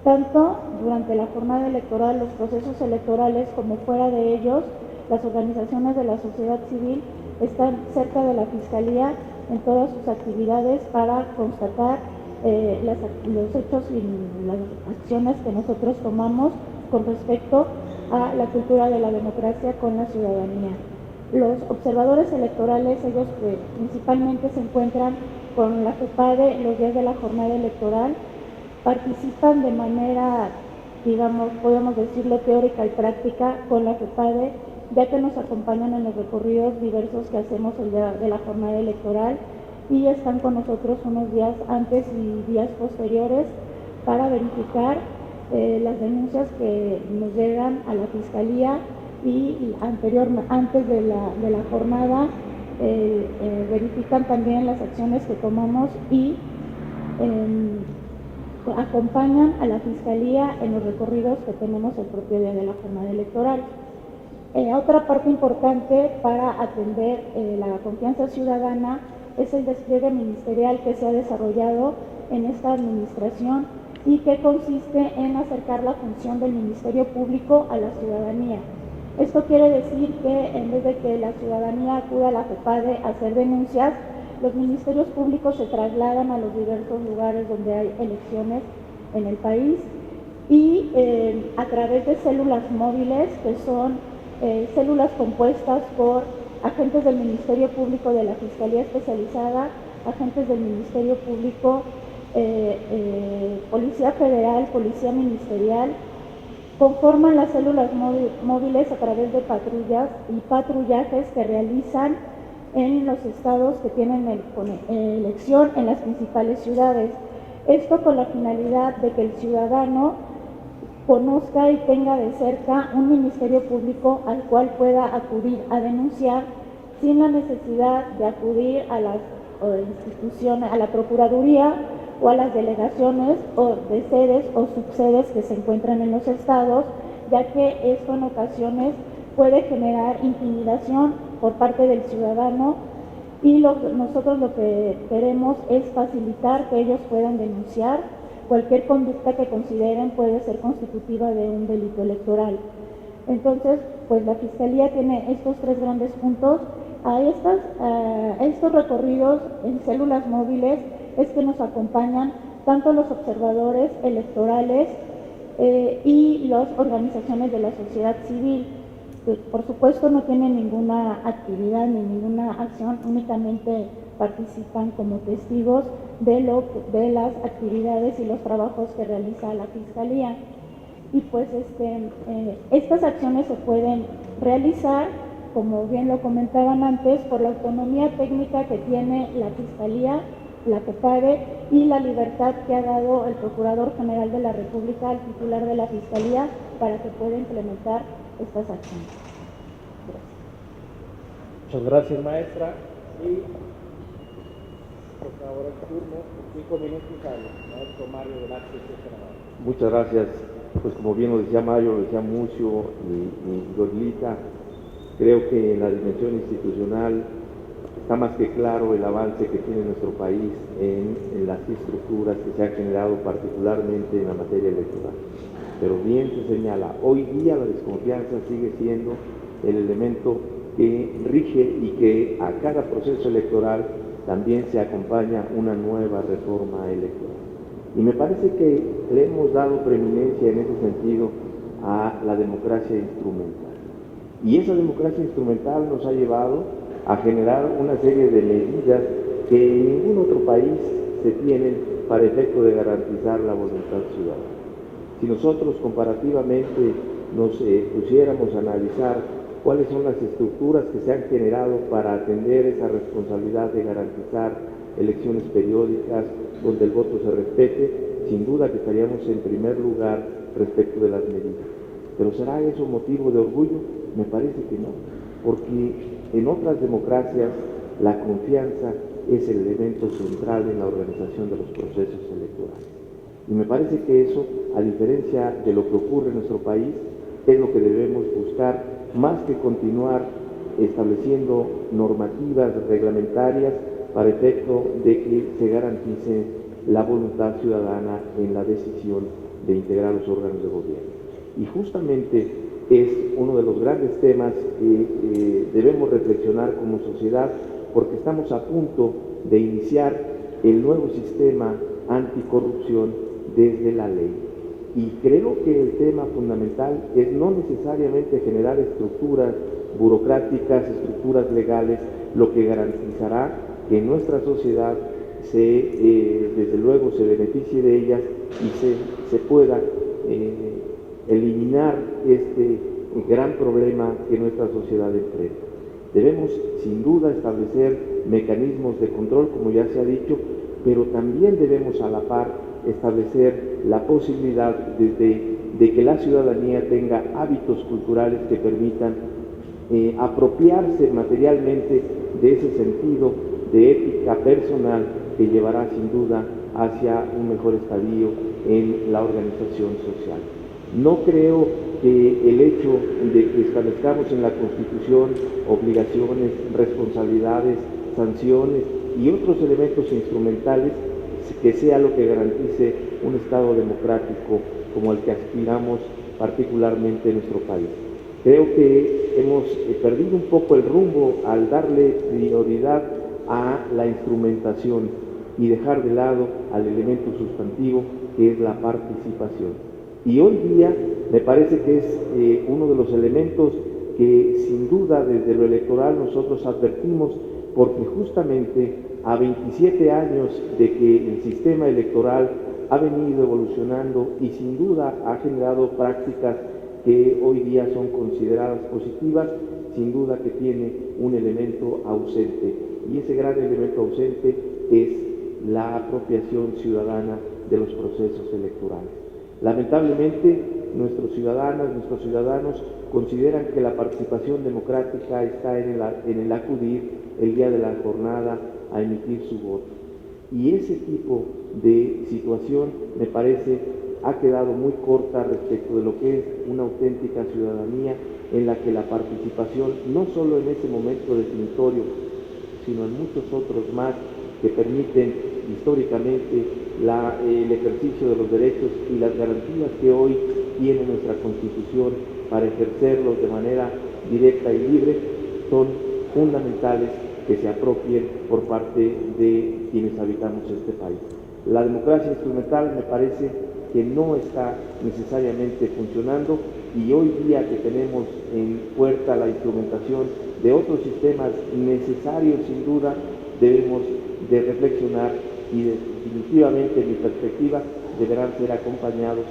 tanto durante la jornada electoral, los procesos electorales, como fuera de ellos. Las organizaciones de la sociedad civil están cerca de la Fiscalía en todas sus actividades para constatar los hechos y las acciones que nosotros tomamos con respecto a la cultura de la democracia con la ciudadanía. Los observadores electorales, ellos principalmente se encuentran con la FEPADE los días de la jornada electoral, participan de manera, digamos, podemos decirlo, teórica y práctica con la FEPADE, ya que nos acompañan en los recorridos diversos que hacemos el día de la jornada electoral, y están con nosotros unos días antes y días posteriores para verificar las denuncias que nos llegan a la Fiscalía, y antes de la jornada verifican también las acciones que tomamos y acompañan a la Fiscalía en los recorridos que tenemos el propio día de la jornada electoral. Otra parte importante para atender la confianza ciudadana es el despliegue ministerial que se ha desarrollado en esta administración, y que consiste en acercar la función del Ministerio Público a la ciudadanía. Esto quiere decir que en vez de que la ciudadanía acuda a la FEPADE a hacer denuncias, los ministerios públicos se trasladan a los diversos lugares donde hay elecciones en el país y a través de células móviles, que son células compuestas por agentes del Ministerio Público de la Fiscalía Especializada, agentes del Ministerio Público, Policía Federal, Policía Ministerial, conforman las células móviles a través de patrullas y patrullajes que realizan en los estados que tienen elección en las principales ciudades. Esto con la finalidad de que el ciudadano conozca y tenga de cerca un ministerio público al cual pueda acudir a denunciar sin la necesidad de acudir a las instituciones, a la Procuraduría o a las delegaciones o de sedes o subsedes que se encuentran en los estados, ya que esto en ocasiones puede generar intimidación por parte del ciudadano y nosotros lo que queremos es facilitar que ellos puedan denunciar cualquier conducta que consideren puede ser constitutiva de un delito electoral. Entonces, pues la Fiscalía tiene estos tres grandes puntos. A estos recorridos en células móviles es que nos acompañan tanto los observadores electorales y las organizaciones de la sociedad civil. Por supuesto no tienen ninguna actividad ni ninguna acción, únicamente participan como testigos de las actividades y los trabajos que realiza la Fiscalía. Y pues estas acciones se pueden realizar, como bien lo comentaban antes, por la autonomía técnica que tiene la Fiscalía, la FEPADE, y la libertad que ha dado el Procurador General de la República al titular de la Fiscalía para que pueda implementar estas acciones. Gracias. Muchas gracias, maestra. Y por ahora el turno, 5 minutos al maestro Mario Velázquez. Muchas gracias. Pues como bien lo decía Mario, lo decía Mucio y Dorlita, creo que en la dimensión institucional está más que claro el avance que tiene nuestro país en las estructuras que se han generado particularmente en la materia electoral. Pero bien se señala, hoy día la desconfianza sigue siendo el elemento que rige y que a cada proceso electoral también se acompaña una nueva reforma electoral. Y me parece que le hemos dado preeminencia en ese sentido a la democracia instrumental. Y esa democracia instrumental nos ha llevado a generar una serie de medidas que en ningún otro país se tienen para efecto de garantizar la voluntad ciudadana. Si nosotros comparativamente nos pusiéramos a analizar cuáles son las estructuras que se han generado para atender esa responsabilidad de garantizar elecciones periódicas donde el voto se respete, sin duda que estaríamos en primer lugar respecto de las medidas. ¿Pero será eso motivo de orgullo? Me parece que no, porque en otras democracias la confianza es el elemento central en la organización de los procesos electorales. Y me parece que eso, a diferencia de lo que ocurre en nuestro país, es lo que debemos buscar, más que continuar estableciendo normativas reglamentarias para efecto de que se garantice la voluntad ciudadana en la decisión de integrar los órganos de gobierno. Y justamente es uno de los grandes temas que debemos reflexionar como sociedad, porque estamos a punto de iniciar el nuevo sistema anticorrupción desde la ley. Y creo que el tema fundamental es no necesariamente generar estructuras burocráticas, estructuras legales, lo que garantizará que nuestra sociedad desde luego se beneficie de ellas y se pueda eliminar este gran problema que nuestra sociedad enfrenta. Debemos sin duda establecer mecanismos de control, como ya se ha dicho, pero también debemos a la par establecer la posibilidad de que la ciudadanía tenga hábitos culturales que permitan apropiarse materialmente de ese sentido de ética personal que llevará sin duda hacia un mejor estadio en la organización social. No creo que el hecho de que establezcamos en la Constitución obligaciones, responsabilidades, sanciones y otros elementos instrumentales que sea lo que garantice un Estado democrático como el que aspiramos particularmente en nuestro país. Creo que hemos perdido un poco el rumbo al darle prioridad a la instrumentación y dejar de lado al elemento sustantivo que es la participación. Y hoy día me parece que es uno de los elementos que sin duda desde lo electoral nosotros advertimos, porque justamente a 27 años de que el sistema electoral ha venido evolucionando y sin duda ha generado prácticas que hoy día son consideradas positivas, sin duda que tiene un elemento ausente. Y ese gran elemento ausente es la apropiación ciudadana de los procesos electorales. Lamentablemente, nuestros ciudadanos consideran que la participación democrática está en el acudir el día de la jornada a emitir su voto. Y ese tipo de situación, me parece, ha quedado muy corta respecto de lo que es una auténtica ciudadanía en la que la participación, no solo en ese momento definitorio, sino en muchos otros más que permiten históricamente el ejercicio de los derechos y las garantías que hoy tiene nuestra Constitución para ejercerlos de manera directa y libre, son fundamentales que se apropien por parte de quienes habitamos este país. La democracia instrumental me parece que no está necesariamente funcionando, y hoy día que tenemos en puerta la instrumentación de otros sistemas necesarios sin duda, debemos de reflexionar y definitivamente, en mi perspectiva, deberán ser acompañados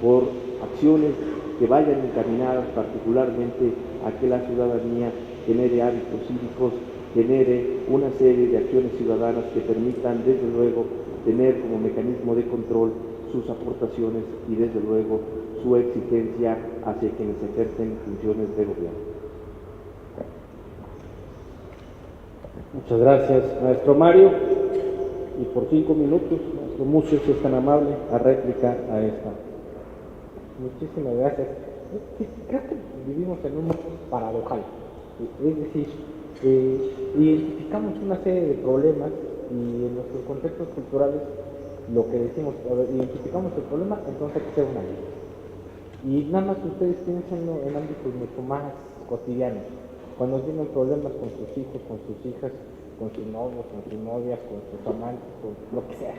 por acciones que vayan encaminadas particularmente a que la ciudadanía genere hábitos cívicos, genere una serie de acciones ciudadanas que permitan desde luego tener como mecanismo de control sus aportaciones y desde luego su exigencia hacia quienes ejercen funciones de gobierno. Muchas gracias, maestro Mario. Y por 5 minutos, maestro Mucio, si es tan amable, a réplica a esta. Muchísimas gracias. Creo que vivimos en un mundo paradojal. Es decir, identificamos una serie de problemas y en nuestros contextos culturales lo que decimos, identificamos el problema, entonces hay que hacer una ley. Y nada más ustedes piensen en ámbitos mucho más cotidianos. Cuando tienen problemas con sus hijos, con sus hijas, con sus novios, con sus novias, con sus amantes, con lo que sea.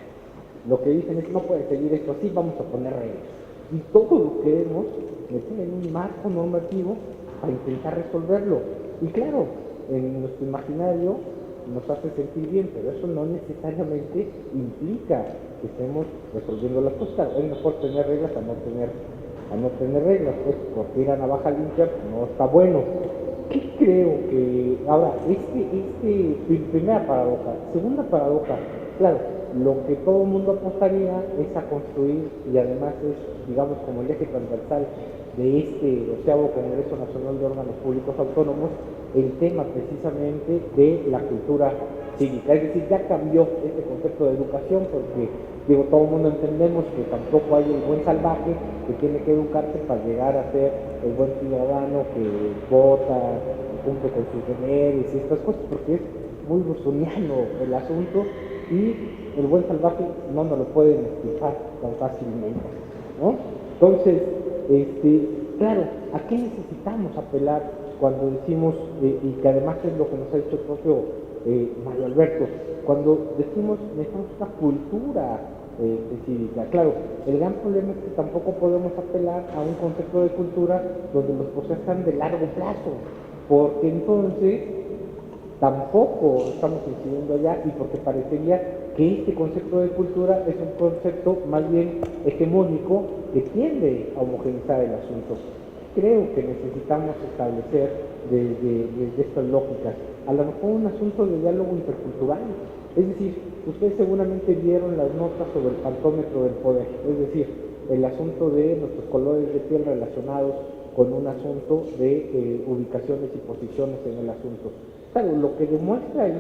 Lo que dicen es, no puede seguir esto así, vamos a poner reglas. Y todo lo queremos meter en un marco normativo para intentar resolverlo. Y claro, en nuestro imaginario nos hace sentir bien, pero eso no necesariamente implica que estemos resolviendo las cosas. Es mejor tener reglas a no tener reglas, pues porque ir a navaja limpia no está bueno. ¿Qué creo que ahora, primera paradoja? Segunda paradoja, claro, lo que todo el mundo apostaría es a construir, y además es, digamos, como el eje transversal de este 8º Congreso Nacional de Órganos Públicos Autónomos, el tema precisamente de la cultura cívica. Es decir, ya cambió este concepto de educación, porque digo, todo el mundo entendemos que tampoco hay el buen salvaje que tiene que educarse para llegar a ser el buen ciudadano que vota, que cumple con sus deberes y estas cosas, porque es muy rusoniano el asunto, y el buen salvaje no nos lo pueden explicar tan fácilmente, ¿no? Entonces, claro, ¿a qué necesitamos apelar cuando decimos, y que además es lo que nos ha dicho el propio Mario Alberto, cuando decimos necesitamos una cultura cívica? Claro, el gran problema es que tampoco podemos apelar a un concepto de cultura donde los procesos sean de largo plazo, porque entonces tampoco estamos incidiendo allá, y porque parecería que este concepto de cultura es un concepto más bien hegemónico que tiende a homogeneizar el asunto. Creo que necesitamos establecer desde estas lógicas, a lo mejor un asunto de diálogo intercultural. Es decir, ustedes seguramente vieron las notas sobre el pantómetro del poder, es decir, el asunto de nuestros colores de piel relacionados con un asunto de ubicaciones y posiciones en el asunto. Claro, lo que demuestra ahí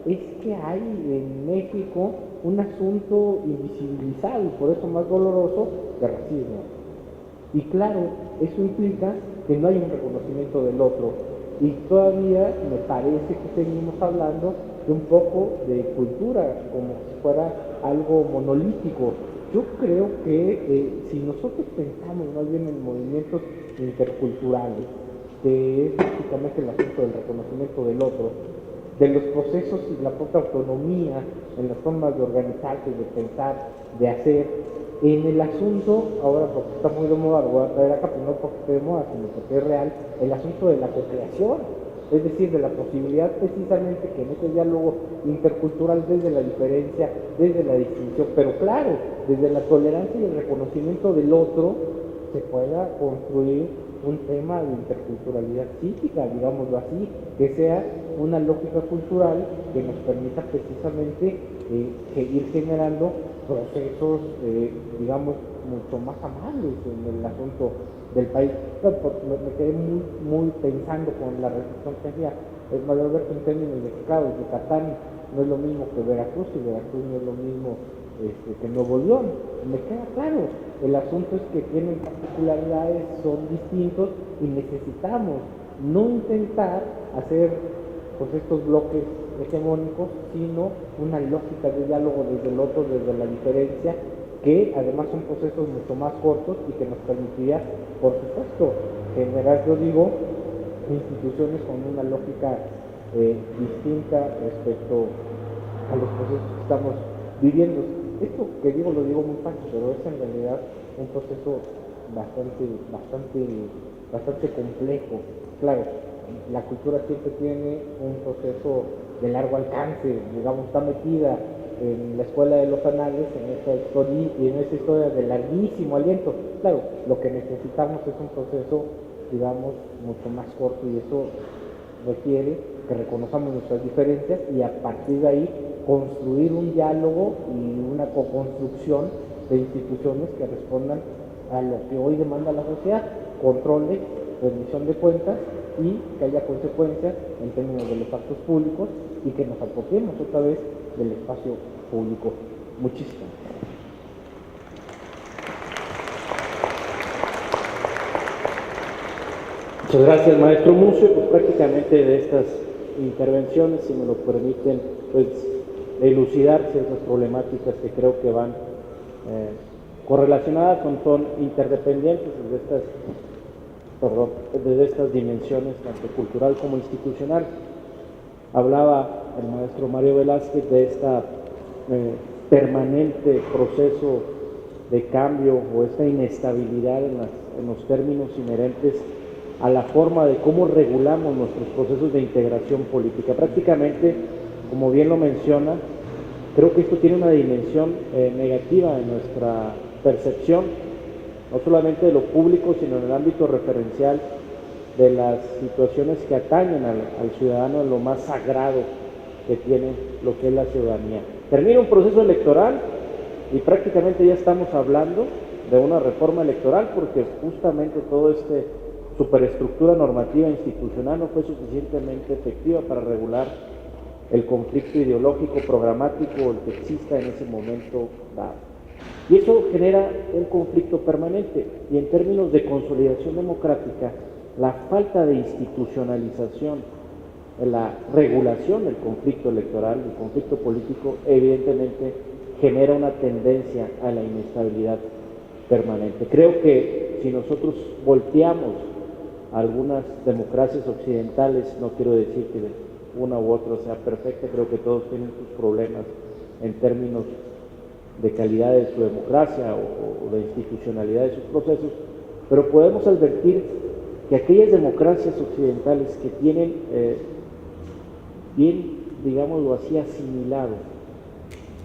es que hay en México un asunto invisibilizado y por eso más doloroso de racismo. Y claro, eso implica que no hay un reconocimiento del otro. Y todavía me parece que seguimos hablando de un poco de cultura, como si fuera algo monolítico. yo creo que si nosotros pensamos más bien en movimientos interculturales, que es básicamente el asunto del reconocimiento del otro, de los procesos y la propia autonomía en las formas de organizarse, de pensar, de hacer, en el asunto, ahora porque está muy de moda, lo voy a traer acá, pero no porque esté de moda, sino porque es real, el asunto de la co-creación, es decir, de la posibilidad precisamente que en este diálogo intercultural, desde la diferencia, desde la distinción, pero claro, desde la tolerancia y el reconocimiento del otro, se pueda construir un tema de interculturalidad psíquica, digámoslo así, que sea una lógica cultural que nos permita precisamente seguir generando procesos, digamos, mucho más amables en el asunto del país. Me quedé muy pensando con la reflexión que hacía Mario Alberto en términos de que, claro, Yucatán no es lo mismo que Veracruz, y Veracruz no es lo mismo que Nuevo León. Me queda claro, el asunto es que tienen particularidades, son distintos y necesitamos no intentar hacer pues estos bloques hegemónicos, sino una lógica de diálogo desde el otro, desde la diferencia, que además son procesos mucho más cortos y que nos permitiría, por supuesto, generar, yo digo, instituciones con una lógica distinta respecto a los procesos que estamos viviendo. Esto que digo lo digo muy fácil, pero es en realidad un proceso bastante complejo. Claro, la cultura siempre tiene un proceso de largo alcance, digamos, está metida en la escuela de los anales, en esa historia de larguísimo aliento. Claro, lo que necesitamos es un proceso, digamos, mucho más corto, y eso requiere que reconozcamos nuestras diferencias y a partir de ahí construir un diálogo y una co-construcción de instituciones que respondan a lo que hoy demanda la sociedad: controles, rendición de cuentas y que haya consecuencias en términos de los actos públicos y que nos apropiemos otra vez del espacio público. Muchísimas gracias. Muchas gracias, maestro Mucio. Pues prácticamente de estas intervenciones, si me lo permiten, pues elucidar ciertas problemáticas que creo que van correlacionadas, son interdependientes desde estas dimensiones, tanto cultural como institucional. Hablaba el maestro Mario Velázquez de esta permanente proceso de cambio o esta inestabilidad en los términos inherentes a la forma de cómo regulamos nuestros procesos de integración política. Prácticamente, como bien lo menciona, creo que esto tiene una dimensión negativa en nuestra percepción, no solamente de lo público, sino en el ámbito referencial de las situaciones que atañen al ciudadano en lo más sagrado que tiene lo que es la ciudadanía. Termina un proceso electoral y prácticamente ya estamos hablando de una reforma electoral, porque justamente todo superestructura normativa institucional no fue suficientemente efectiva para regular el conflicto ideológico, programático, el que exista en ese momento dado. Y eso genera un conflicto permanente. Y en términos de consolidación democrática, la falta de institucionalización, la regulación del conflicto electoral, del conflicto político, evidentemente genera una tendencia a la inestabilidad permanente. Creo que si nosotros volteamos a algunas democracias occidentales, no quiero decir que una u otra sea perfecta, creo que todos tienen sus problemas en términos de calidad de su democracia o de institucionalidad de sus procesos, pero podemos advertir que aquellas democracias occidentales que tienen bien, digámoslo así, asimilado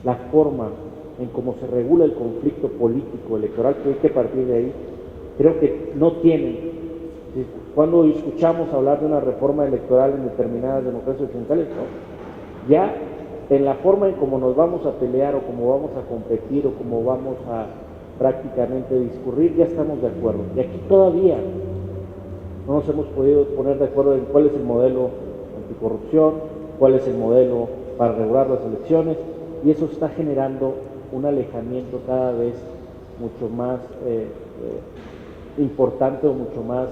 la forma en cómo se regula el conflicto político electoral, que hay que partir de ahí, creo que no tienen. Cuando escuchamos hablar de una reforma electoral en determinadas democracias occidentales, ¿no? Ya en la forma en cómo nos vamos a pelear o cómo vamos a competir o cómo vamos a prácticamente discurrir, ya estamos de acuerdo. Y aquí todavía no nos hemos podido poner de acuerdo en cuál es el modelo anticorrupción, cuál es el modelo para regular las elecciones, y eso está generando un alejamiento cada vez mucho más importante o mucho más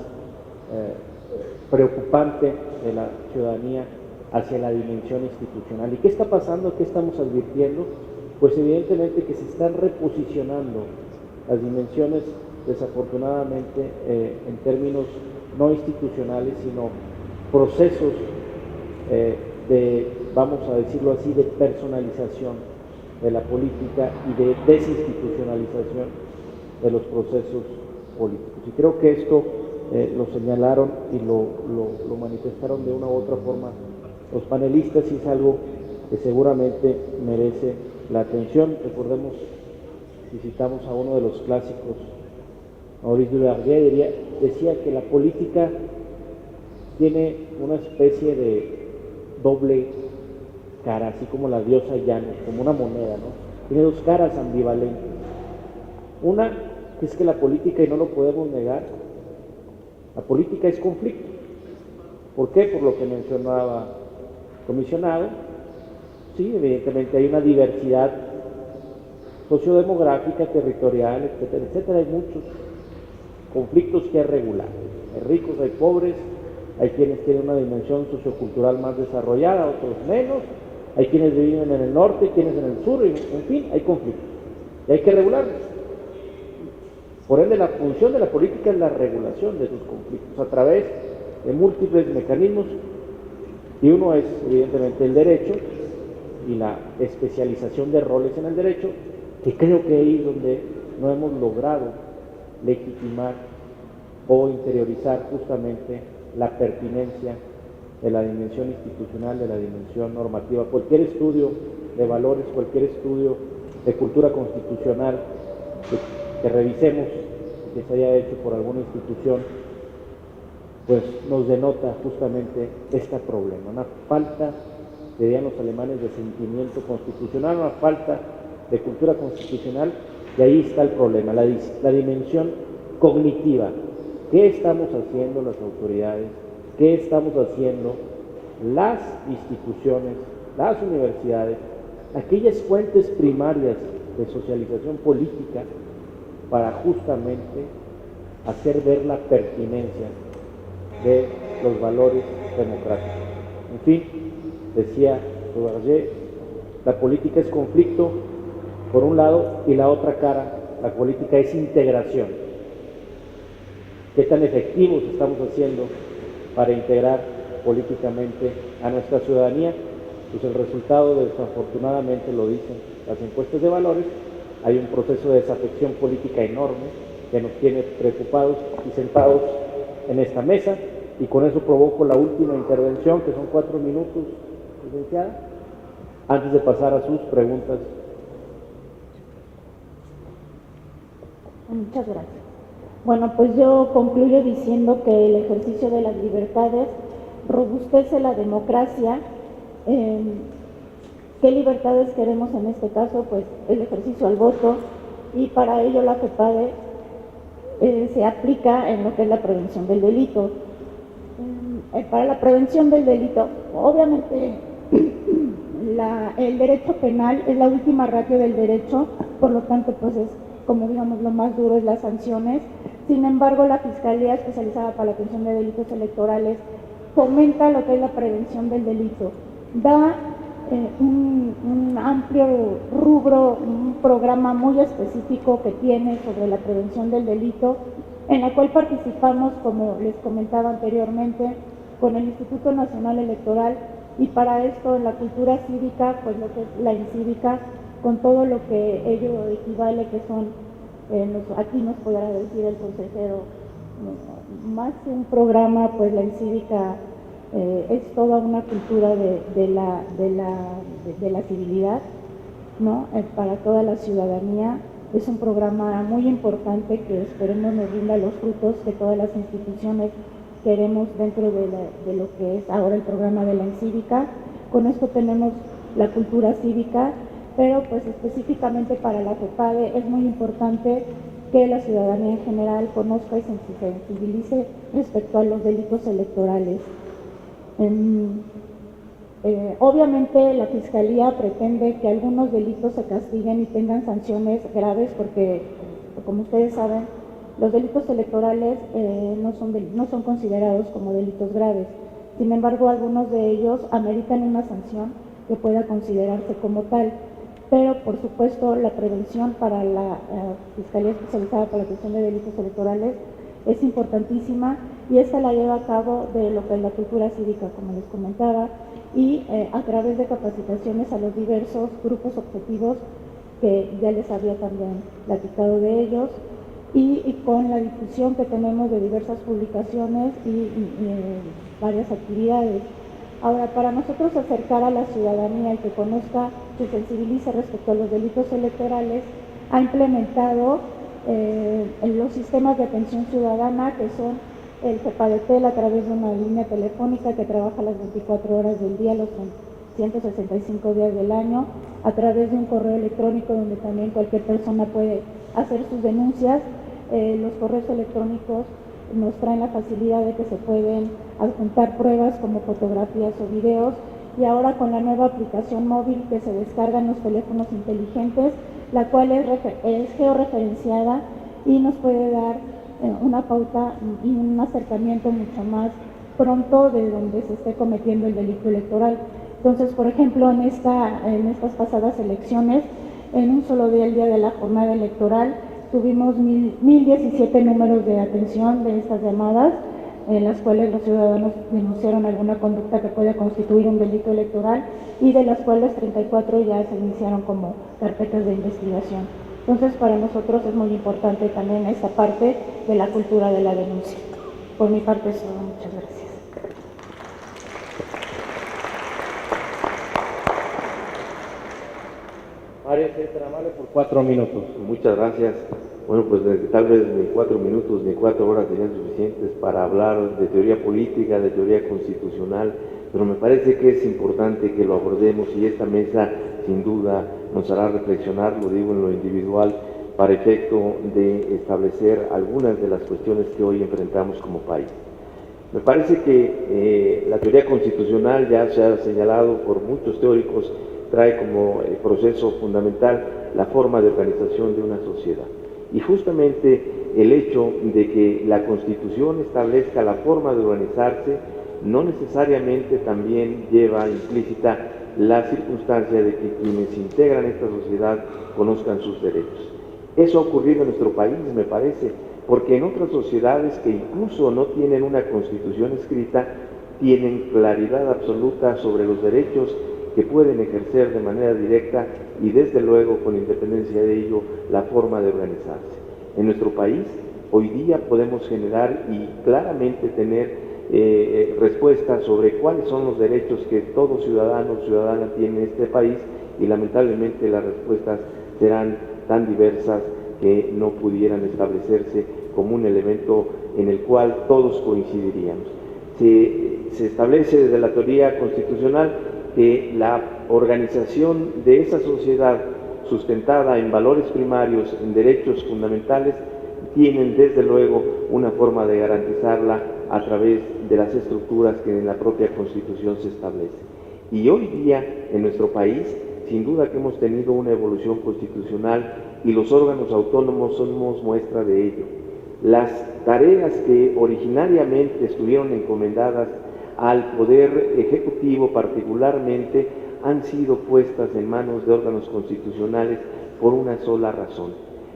preocupante de la ciudadanía hacia la dimensión institucional. ¿Y qué está pasando? ¿Qué estamos advirtiendo? pues evidentemente que se están reposicionando las dimensiones, desafortunadamente, en términos no institucionales, sino procesos vamos a decirlo así, de personalización de la política y de desinstitucionalización de los procesos políticos. Y creo que esto lo señalaron y lo manifestaron de una u otra forma los panelistas, y es algo que seguramente merece la atención. Recordemos, visitamos a uno de los clásicos, Maurice Duvalier, decía que la política tiene una especie de doble cara, así como la diosa Janus, como una moneda, ¿no? Tiene dos caras ambivalentes. Una que es que la política, y no lo podemos negar, la política es conflicto. ¿Por qué? Por lo que mencionaba el comisionado. Sí, evidentemente hay una diversidad sociodemográfica, territorial, etcétera, etcétera. Hay muchos conflictos que regular. Hay ricos, hay pobres, hay quienes tienen una dimensión sociocultural más desarrollada, otros menos, hay quienes viven en el norte, quienes en el sur, en fin, hay conflictos. Y hay que regularlos. Por ende, la función de la política es la regulación de esos conflictos a través de múltiples mecanismos, y uno es, evidentemente, el derecho y la especialización de roles en el derecho, que creo que ahí es donde no hemos logrado legitimar o interiorizar justamente la pertinencia de la dimensión institucional, de la dimensión normativa. Cualquier estudio de valores, cualquier estudio de cultura constitucional que revisemos, que se haya hecho por alguna institución, pues nos denota justamente este problema, una falta, dirían los alemanes, de sentimiento constitucional, una falta de cultura constitucional, y ahí está el problema, la dimensión cognitiva. ¿Qué estamos haciendo las autoridades? ¿Qué estamos haciendo las instituciones, las universidades, aquellas fuentes primarias de socialización política, para justamente hacer ver la pertinencia de los valores democráticos? En fin, decía Duvalier, la política es conflicto por un lado, y la otra cara, la política es integración. ¿Qué tan efectivos estamos haciendo para integrar políticamente a nuestra ciudadanía? Pues el resultado, desafortunadamente, lo dicen las encuestas de valores. Hay un proceso de desafección política enorme que nos tiene preocupados y sentados en esta mesa, y con eso provoco la última intervención, que son 4 minutos, licenciada, antes de pasar a sus preguntas. Muchas gracias. Bueno, pues yo concluyo diciendo que el ejercicio de las libertades robustece la democracia. ¿Qué libertades queremos en este caso? Pues el ejercicio al voto, y para ello la FEPADE se aplica en lo que es la prevención del delito. Para la prevención del delito, obviamente el derecho penal es la última ratio del derecho, por lo tanto pues es, como digamos, lo más duro es las sanciones. Sin embargo, la Fiscalía Especializada para la Atención de Delitos Electorales fomenta lo que es la prevención del delito, da un amplio rubro, un programa muy específico que tiene sobre la prevención del delito, en la cual participamos, como les comentaba anteriormente, con el Instituto Nacional Electoral, y para esto en la cultura cívica, pues lo que es la incívica, con todo lo que ello equivale, que son, aquí nos podrá decir el consejero, más que un programa, pues la incívica es toda una cultura de la civilidad, ¿no? Para toda la ciudadanía. Es un programa muy importante que esperemos nos rinda los frutos que todas las instituciones queremos dentro de lo que es ahora el programa de la incívica. Con esto tenemos la cultura cívica, pero pues específicamente para la FEPADE es muy importante que la ciudadanía en general conozca y se sensibilice respecto a los delitos electorales. Obviamente la Fiscalía pretende que algunos delitos se castiguen y tengan sanciones graves, porque, como ustedes saben, los delitos electorales no son considerados como delitos graves. Sin embargo, algunos de ellos ameritan una sanción que pueda considerarse como tal. pero por supuesto la prevención para la Fiscalía Especializada para la Atención de Delitos Electorales es importantísima, y esta la lleva a cabo de lo que es la cultura cívica, como les comentaba, y a través de capacitaciones a los diversos grupos objetivos que ya les había también platicado de ellos, y con la difusión que tenemos de diversas publicaciones y varias actividades. Ahora, para nosotros acercar a la ciudadanía y que conozca, se sensibilice respecto a los delitos electorales, ha implementado los sistemas de atención ciudadana, que son el CEPADETEL, a través de una línea telefónica que trabaja las 24 horas del día, los 165 días del año, a través de un correo electrónico donde también cualquier persona puede hacer sus denuncias. Los correos electrónicos nos traen la facilidad de que se pueden adjuntar pruebas como fotografías o videos, y ahora con la nueva aplicación móvil que se descarga en los teléfonos inteligentes, la cual es georreferenciada y nos puede dar una pauta y un acercamiento mucho más pronto de donde se esté cometiendo el delito electoral. Entonces, por ejemplo, en estas pasadas elecciones, en un solo día, el día de la jornada electoral, tuvimos 1017 números de atención de estas llamadas, en las cuales los ciudadanos denunciaron alguna conducta que puede constituir un delito electoral, y de las cuales 34 ya se iniciaron como carpetas de investigación. Entonces, para nosotros es muy importante también esta parte de la cultura de la denuncia. Por mi parte, eso. Muchas gracias. Mario Tramale, por 4 minutos. Muchas gracias. Bueno, pues tal vez ni 4 minutos ni 4 horas serían suficientes para hablar de teoría política, de teoría constitucional, pero me parece que es importante que lo abordemos, y esta mesa sin duda nos hará reflexionar, lo digo en lo individual, para efecto de establecer algunas de las cuestiones que hoy enfrentamos como país. Me parece que la teoría constitucional, ya se ha señalado por muchos teóricos, trae como proceso fundamental la forma de organización de una sociedad. Y justamente el hecho de que la Constitución establezca la forma de organizarse no necesariamente también lleva implícita la circunstancia de que quienes integran esta sociedad conozcan sus derechos. Eso ha ocurrido en nuestro país, me parece, porque en otras sociedades que incluso no tienen una Constitución escrita, tienen claridad absoluta sobre los derechos que pueden ejercer de manera directa y desde luego, con independencia de ello, la forma de organizarse. En nuestro país hoy día podemos generar y claramente tener respuestas sobre cuáles son los derechos que todo ciudadano o ciudadana tiene en este país, y lamentablemente las respuestas serán tan diversas que no pudieran establecerse como un elemento en el cual todos coincidiríamos. Se establece desde la teoría constitucional que la organización de esa sociedad sustentada en valores primarios, en derechos fundamentales, tienen desde luego una forma de garantizarla a través de las estructuras que en la propia Constitución se establecen. Y hoy día en nuestro país, sin duda que hemos tenido una evolución constitucional, y los órganos autónomos somos muestra de ello. Las tareas que originariamente estuvieron encomendadas al Poder Ejecutivo particularmente han sido puestas en manos de órganos constitucionales por una sola razón: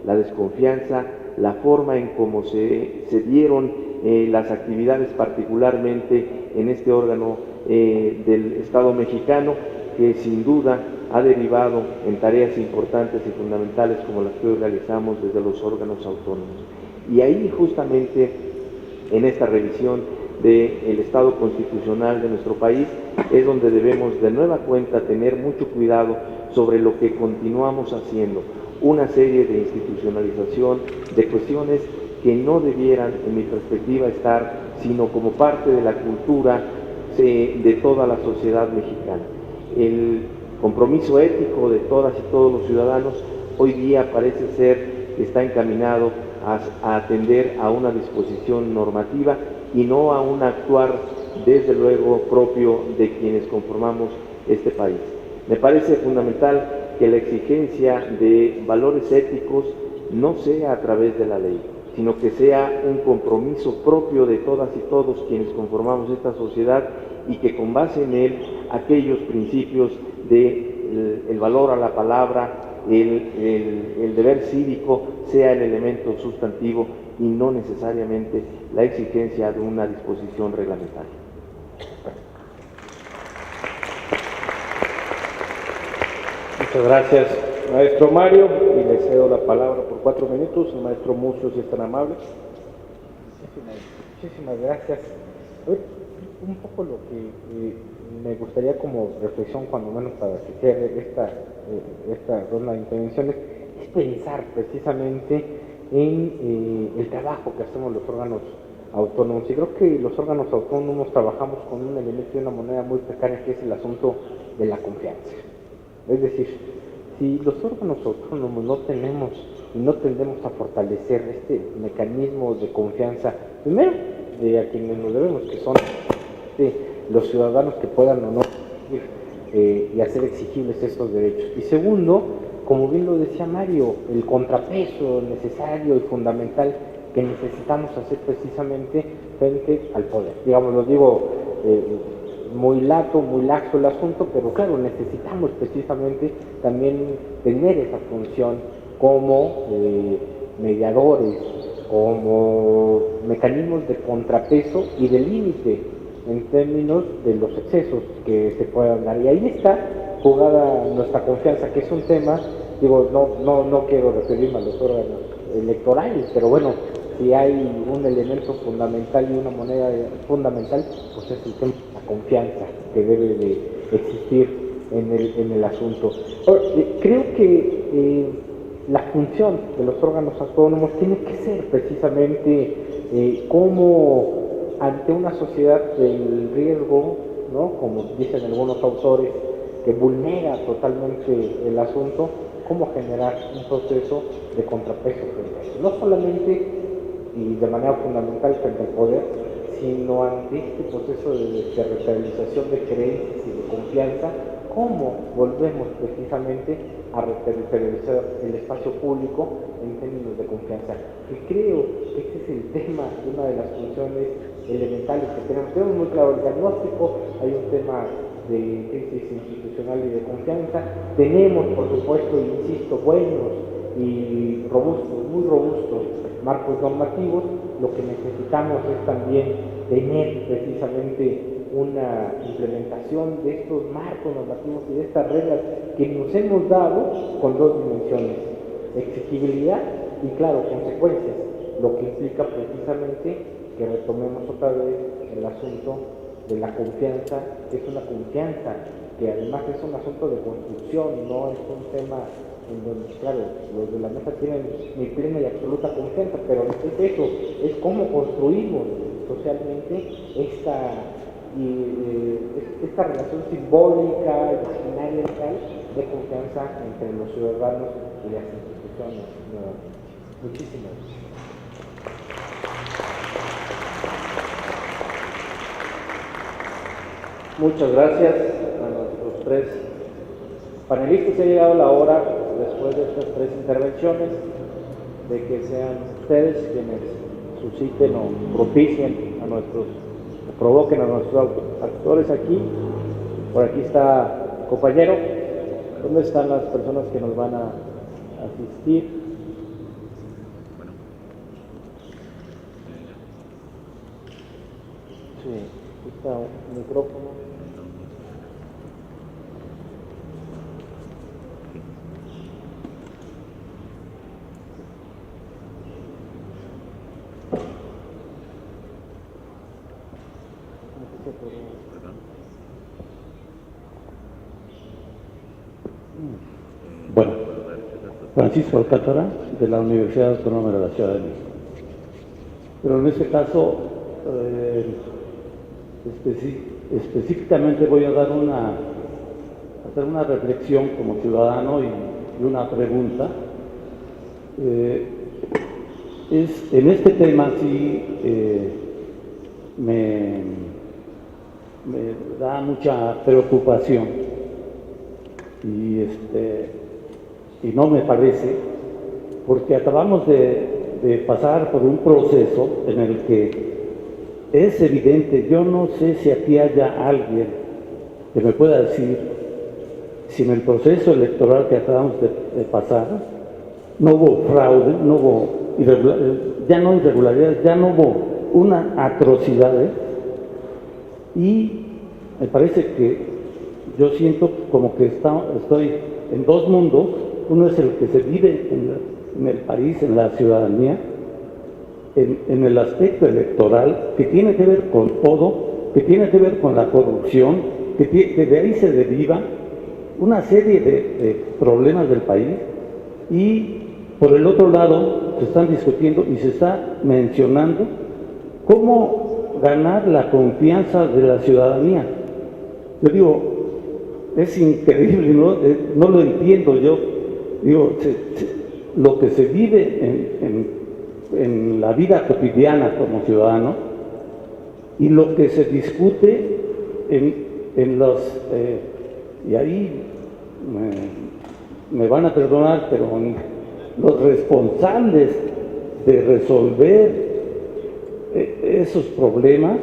la desconfianza, la forma en cómo se dieron las actividades particularmente en este órgano del Estado mexicano, que sin duda ha derivado en tareas importantes y fundamentales como las que hoy realizamos desde los órganos autónomos. Y ahí justamente en esta revisión del Estado constitucional de nuestro país es donde debemos de nueva cuenta tener mucho cuidado sobre lo que continuamos haciendo, una serie de institucionalización de cuestiones que no debieran, en mi perspectiva, estar sino como parte de la cultura de toda la sociedad mexicana. El compromiso ético de todas y todos los ciudadanos hoy día parece ser que está encaminado a atender a una disposición normativa y no a un actuar desde luego propio de quienes conformamos este país. Me parece fundamental que la exigencia de valores éticos no sea a través de la ley, sino que sea un compromiso propio de todas y todos quienes conformamos esta sociedad, y que con base en él aquellos principios de el valor a la palabra, el deber cívico sea el elemento sustantivo y no necesariamente la exigencia de una disposición reglamentaria. Muchas gracias, maestro Mario, y le cedo la palabra por 4 minutos. El maestro Mucio, si es tan amable. Muchísimas gracias. Un poco lo que me gustaría como reflexión, cuando menos para que cierre esta ronda de intervenciones, es pensar precisamente en el trabajo que hacemos los órganos autónomos. Y creo que los órganos autónomos trabajamos con un elemento y una moneda muy precaria, que es el asunto de la confianza. Es decir, si los órganos autónomos no tenemos y no tendemos a fortalecer este mecanismo de confianza, primero, de a quienes nos debemos, que son los ciudadanos que puedan o no y hacer exigibles estos derechos. Y segundo, como bien lo decía Mario, el contrapeso necesario y fundamental que necesitamos hacer precisamente frente al poder. Digamos, lo digo muy laxo el asunto, pero claro, necesitamos precisamente también tener esa función como mediadores, como mecanismos de contrapeso y de límite en términos de los excesos que se puedan dar. Y ahí está jugada nuestra confianza, que es un tema, digo, no quiero referirme a los órganos electorales, pero bueno, si hay un elemento fundamental y una moneda fundamental, pues es el tema de la confianza que debe de existir en el asunto. Creo que la función de los órganos autónomos tiene que ser precisamente como ante una sociedad del riesgo, ¿no?, como dicen algunos autores, que vulnera totalmente el asunto, cómo generar un proceso de contrapeso frente a eso. No solamente y de manera fundamental frente al poder, sino ante este proceso de realización de creencias y de confianza, cómo volvemos precisamente a realizar el espacio público en términos de confianza. Y creo que este es el tema de una de las funciones elementales que tenemos. Tenemos muy claro el diagnóstico, hay un tema de crisis institucional y de confianza. Tenemos, por supuesto, insisto, buenos y robustos, muy robustos marcos normativos. Lo que necesitamos es también tener precisamente una implementación de estos marcos normativos y de estas reglas que nos hemos dado con dos dimensiones: exigibilidad y, claro, consecuencias, lo que implica precisamente que retomemos otra vez el asunto de la confianza, que es una confianza que además es un asunto de construcción, no es un tema en donde, claro, los de la mesa tienen mi plena y absoluta confianza, pero es eso, es cómo construimos socialmente esta relación simbólica, imaginaria y tal, de confianza entre los ciudadanos y las instituciones. Muchísimas gracias. Muchas gracias a nuestros 3 panelistas. Ha llegado la hora, después de estas 3 intervenciones, de que sean ustedes quienes susciten o propicien a nuestros, o provoquen a nuestros actores aquí. Por aquí está el compañero. ¿Dónde están las personas que nos van a asistir? Sí, aquí está un micrófono. Bueno, Francisco Alcántara, de la Universidad Autónoma de la Ciudad de México. Pero en este caso, específicamente voy a dar hacer una reflexión como ciudadano y una pregunta. En este tema sí me da mucha preocupación y no me parece, porque acabamos de pasar por un proceso en el que es evidente. Yo no sé si aquí haya alguien que me pueda decir si en el proceso electoral que acabamos de pasar no hubo fraude, no hubo ya no irregularidades, ya no hubo una atrocidades, y me parece que yo siento como que estoy en dos mundos. Uno es el que se vive en el país, en la ciudadanía, en el aspecto electoral, que tiene que ver con todo, que tiene que ver con la corrupción, que de ahí se deriva una serie de problemas del país, y por el otro lado se están discutiendo y se está mencionando cómo ganar la confianza de la ciudadanía. Yo digo, es increíble, no lo entiendo yo. Digo, lo que se vive en la vida cotidiana como ciudadano y lo que se discute en los... y ahí me van a perdonar, pero los responsables de resolver esos problemas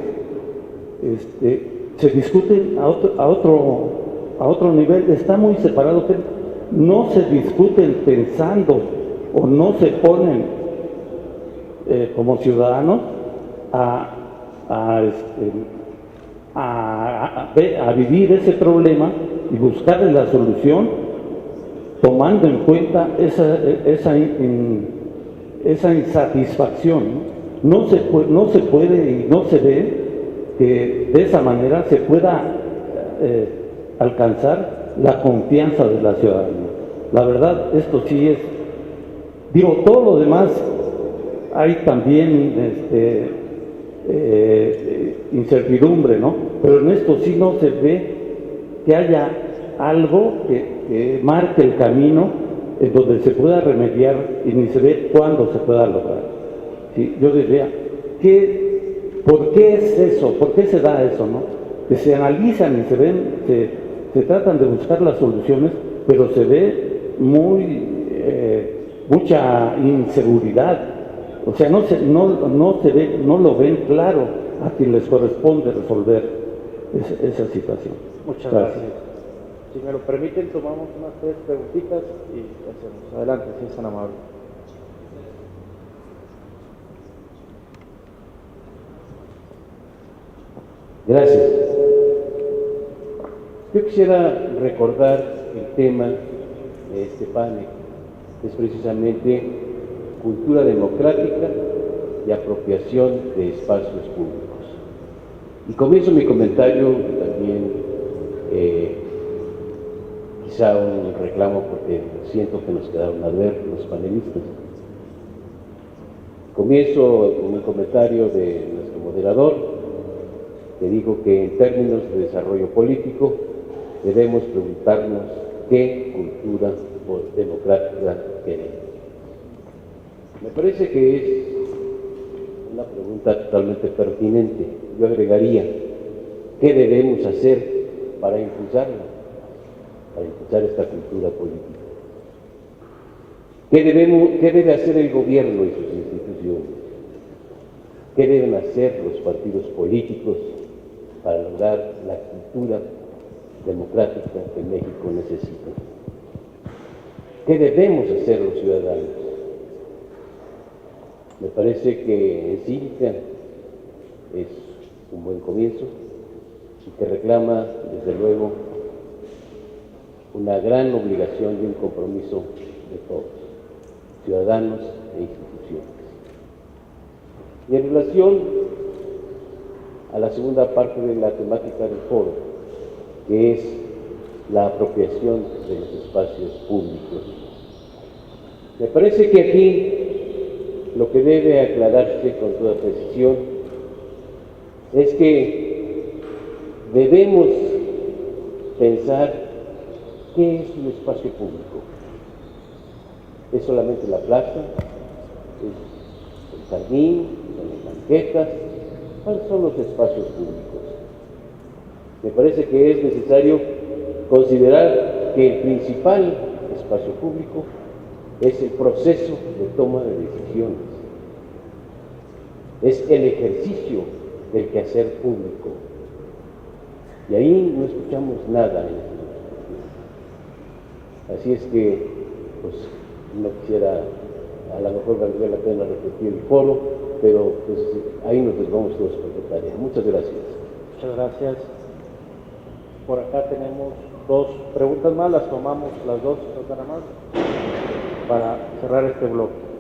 se discuten a otro nivel. Está muy separado. No se discuten pensando o no se ponen como ciudadanos a vivir ese problema y buscarle la solución, tomando en cuenta esa insatisfacción. No se puede y no se ve que de esa manera se pueda alcanzar la confianza de la ciudadanía. La verdad, esto sí es, digo, todo lo demás hay también incertidumbre, ¿no? Pero en esto sí no se ve que haya algo que marque el camino en donde se pueda remediar, y ni se ve cuándo se pueda lograr. ¿Sí? Yo diría, ¿por qué es eso? ¿Por qué se da eso, no? Que se analizan y se ven, se tratan de buscar las soluciones, pero se ve mucha inseguridad. O sea, no se ve, no lo ven claro a quien les corresponde resolver esa situación. Muchas gracias. Si me lo permiten, tomamos unas 3 preguntitas y hacemos. Adelante, si es tan amable. Gracias. Yo quisiera recordar el tema de este panel, que es precisamente cultura democrática y apropiación de espacios públicos. Y comienzo mi comentario también, quizá un reclamo, porque siento que nos quedaron a ver los panelistas. Comienzo con un comentario de nuestro moderador, que dijo que en términos de desarrollo político debemos preguntarnos qué cultura democrática queremos. Me parece que es una pregunta totalmente pertinente. Yo agregaría, ¿qué debemos hacer para impulsarla? Para impulsar esta cultura política. ¿Qué debe hacer el gobierno y sus instituciones? ¿Qué deben hacer los partidos políticos para lograr la cultura democrática que México necesita? ¿Qué debemos hacer los ciudadanos? Me parece que en Cívica es un buen comienzo y que reclama, desde luego, una gran obligación y un compromiso de todos, ciudadanos e instituciones. Y en relación a la segunda parte de la temática del foro, que es la apropiación de los espacios públicos, me parece que aquí lo que debe aclararse con toda precisión es que debemos pensar qué es un espacio público. ¿Es solamente la plaza? ¿Es el jardín? ¿Son las banquetas? ¿Cuáles son los espacios públicos? Me parece que es necesario considerar que el principal espacio público es el proceso de toma de decisiones, es el ejercicio del quehacer público. Y ahí no escuchamos nada en esta discusión. Así es que, pues, no quisiera, a lo mejor valdría la pena repetir el foro, pero pues ahí nos vamos todos por la tarea. Muchas gracias. Muchas gracias. Por acá tenemos dos preguntas más, las tomamos las dos, nada más, para cerrar este bloque.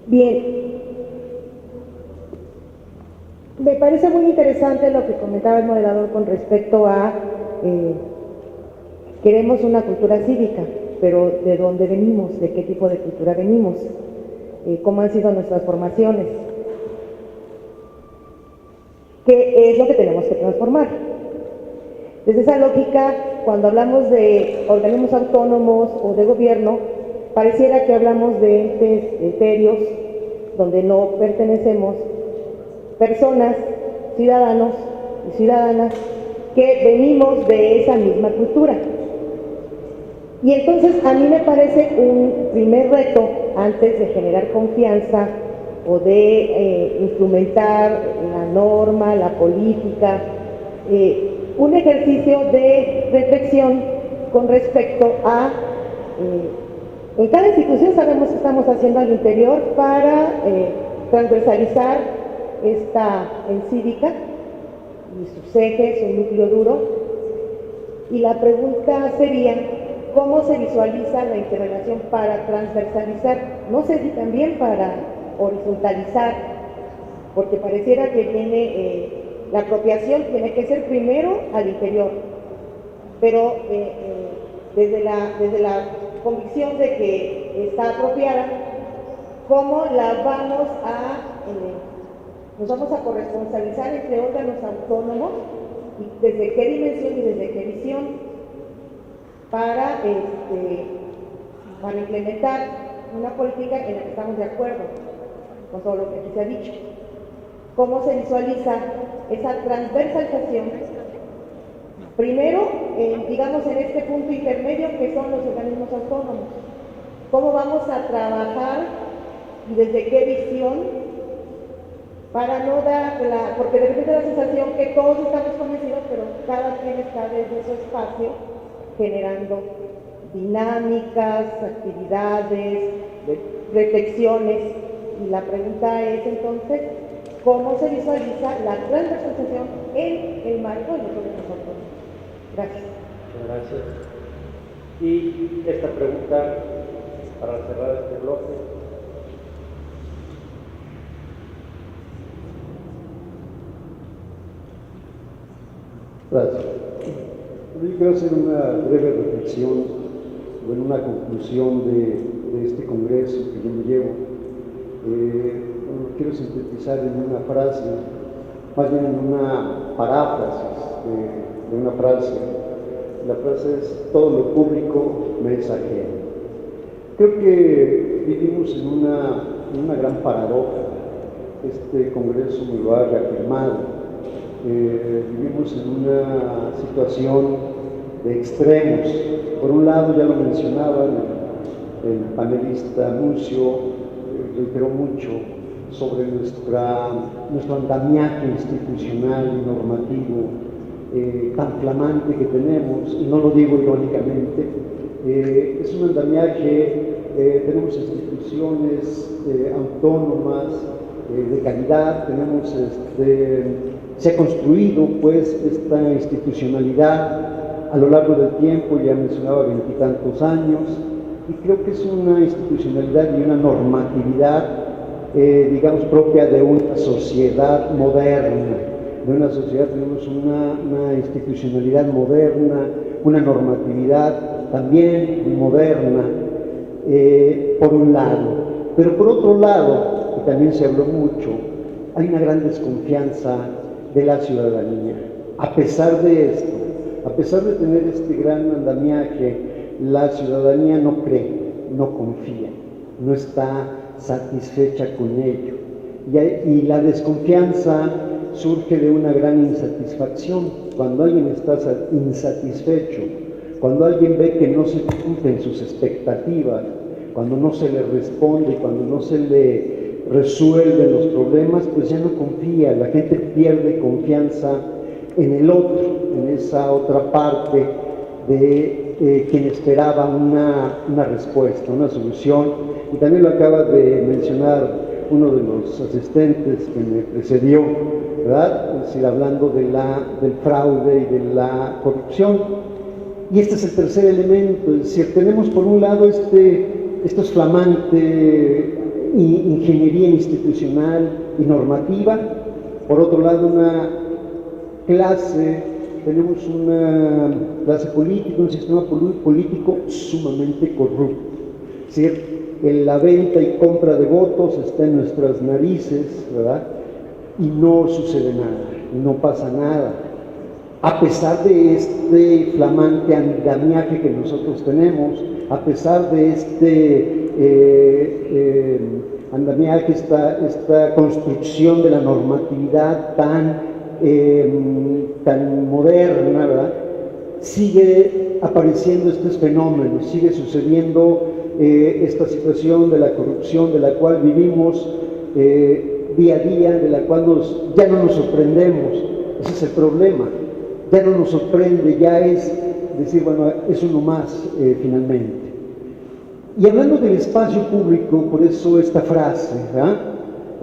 Bien, me parece muy interesante lo que comentaba el moderador con respecto a queremos una cultura cívica, pero ¿de dónde venimos? ¿De qué tipo de cultura venimos? ¿Cómo han sido nuestras formaciones? ¿Qué es lo que tenemos que transformar? Desde esa lógica, cuando hablamos de organismos autónomos o de gobierno, pareciera que hablamos de entes etéreos, donde no pertenecemos, personas, ciudadanos y ciudadanas, que venimos de esa misma cultura. Y entonces a mí me parece un primer reto, antes de generar confianza o de instrumentar la norma, la política, un ejercicio de reflexión con respecto a, en cada institución sabemos que estamos haciendo al interior para transversalizar esta cívica y sus ejes, su núcleo duro, y la pregunta sería, ¿cómo se visualiza la interrelación para transversalizar? No sé si también para horizontalizar, porque pareciera que viene, la apropiación tiene que ser primero al interior, pero desde la convicción de que está apropiada, ¿cómo la vamos nos vamos a corresponsabilizar entre órganos autónomos y desde qué dimensión y desde qué visión para implementar una política en la que estamos de acuerdo con todo lo que aquí se ha dicho? ¿Cómo se visualiza esa transversalización? Primero, digamos en este punto intermedio que son los organismos autónomos. ¿Cómo vamos a trabajar y desde qué visión? Para no dar porque de repente da la sensación que todos estamos convencidos, pero cada quien está desde su espacio generando dinámicas, actividades, reflexiones, y la pregunta es entonces, ¿cómo se visualiza la transversalización en el marco de los organismos autónomos? Gracias. Muchas gracias. Y esta pregunta, para cerrar este bloque. Gracias. Yo quiero hacer una breve reflexión, bueno, una conclusión de este congreso que yo me llevo. Quiero sintetizar en una frase, más bien en una paráfrasis de una frase. La frase es: todo lo público me es ajeno. Creo que vivimos en una gran paradoja. Este congreso me lo ha reafirmado. Vivimos en una situación de extremos. Por un lado, ya lo mencionaba el panelista Mucio, reiteró mucho sobre nuestro andamiaje institucional y normativo tan flamante que tenemos, y no lo digo irónicamente. Es un andamiaje, tenemos instituciones autónomas de calidad, se ha construido pues esta institucionalidad a lo largo del tiempo, ya mencionaba 20 y tantos años, y creo que es una institucionalidad y una normatividad, digamos, propia de una sociedad moderna. De una sociedad tenemos una institucionalidad moderna, una normatividad también moderna, por un lado. Pero por otro lado, y también se habló mucho, hay una gran desconfianza de la ciudadanía. A pesar de esto, a pesar de tener este gran andamiaje, la ciudadanía no cree, no confía, no está satisfecha con ello. Y la desconfianza surge de una gran insatisfacción. Cuando alguien está insatisfecho, cuando alguien ve que no se cumplen sus expectativas, cuando no se le responde, cuando no se le resuelven los problemas, pues ya no confía, la gente pierde confianza en el otro, en esa otra parte de quien esperaba una respuesta, una solución. Y también lo acaba de mencionar uno de los asistentes que me precedió, ¿verdad? Es decir, hablando del fraude y de la corrupción. Y este es el tercer elemento, es decir, tenemos por un lado esto es flamante ingeniería institucional y normativa, por otro lado tenemos una clase política, un sistema político sumamente corrupto. Es decir, la venta y compra de votos está en nuestras narices, ¿verdad? Y no sucede nada, y no pasa nada. A pesar de este flamante andamiaje que nosotros tenemos, a pesar de este andamiaje, esta construcción de la normatividad tan moderna, ¿verdad? Sigue apareciendo estos fenómenos, sigue sucediendo esta situación de la corrupción de la cual vivimos día a día, de la cual ya no nos sorprendemos. Ese es el problema, ya no nos sorprende, ya es decir, bueno, es uno más finalmente. Y hablando del espacio público, por eso esta frase, ¿verdad?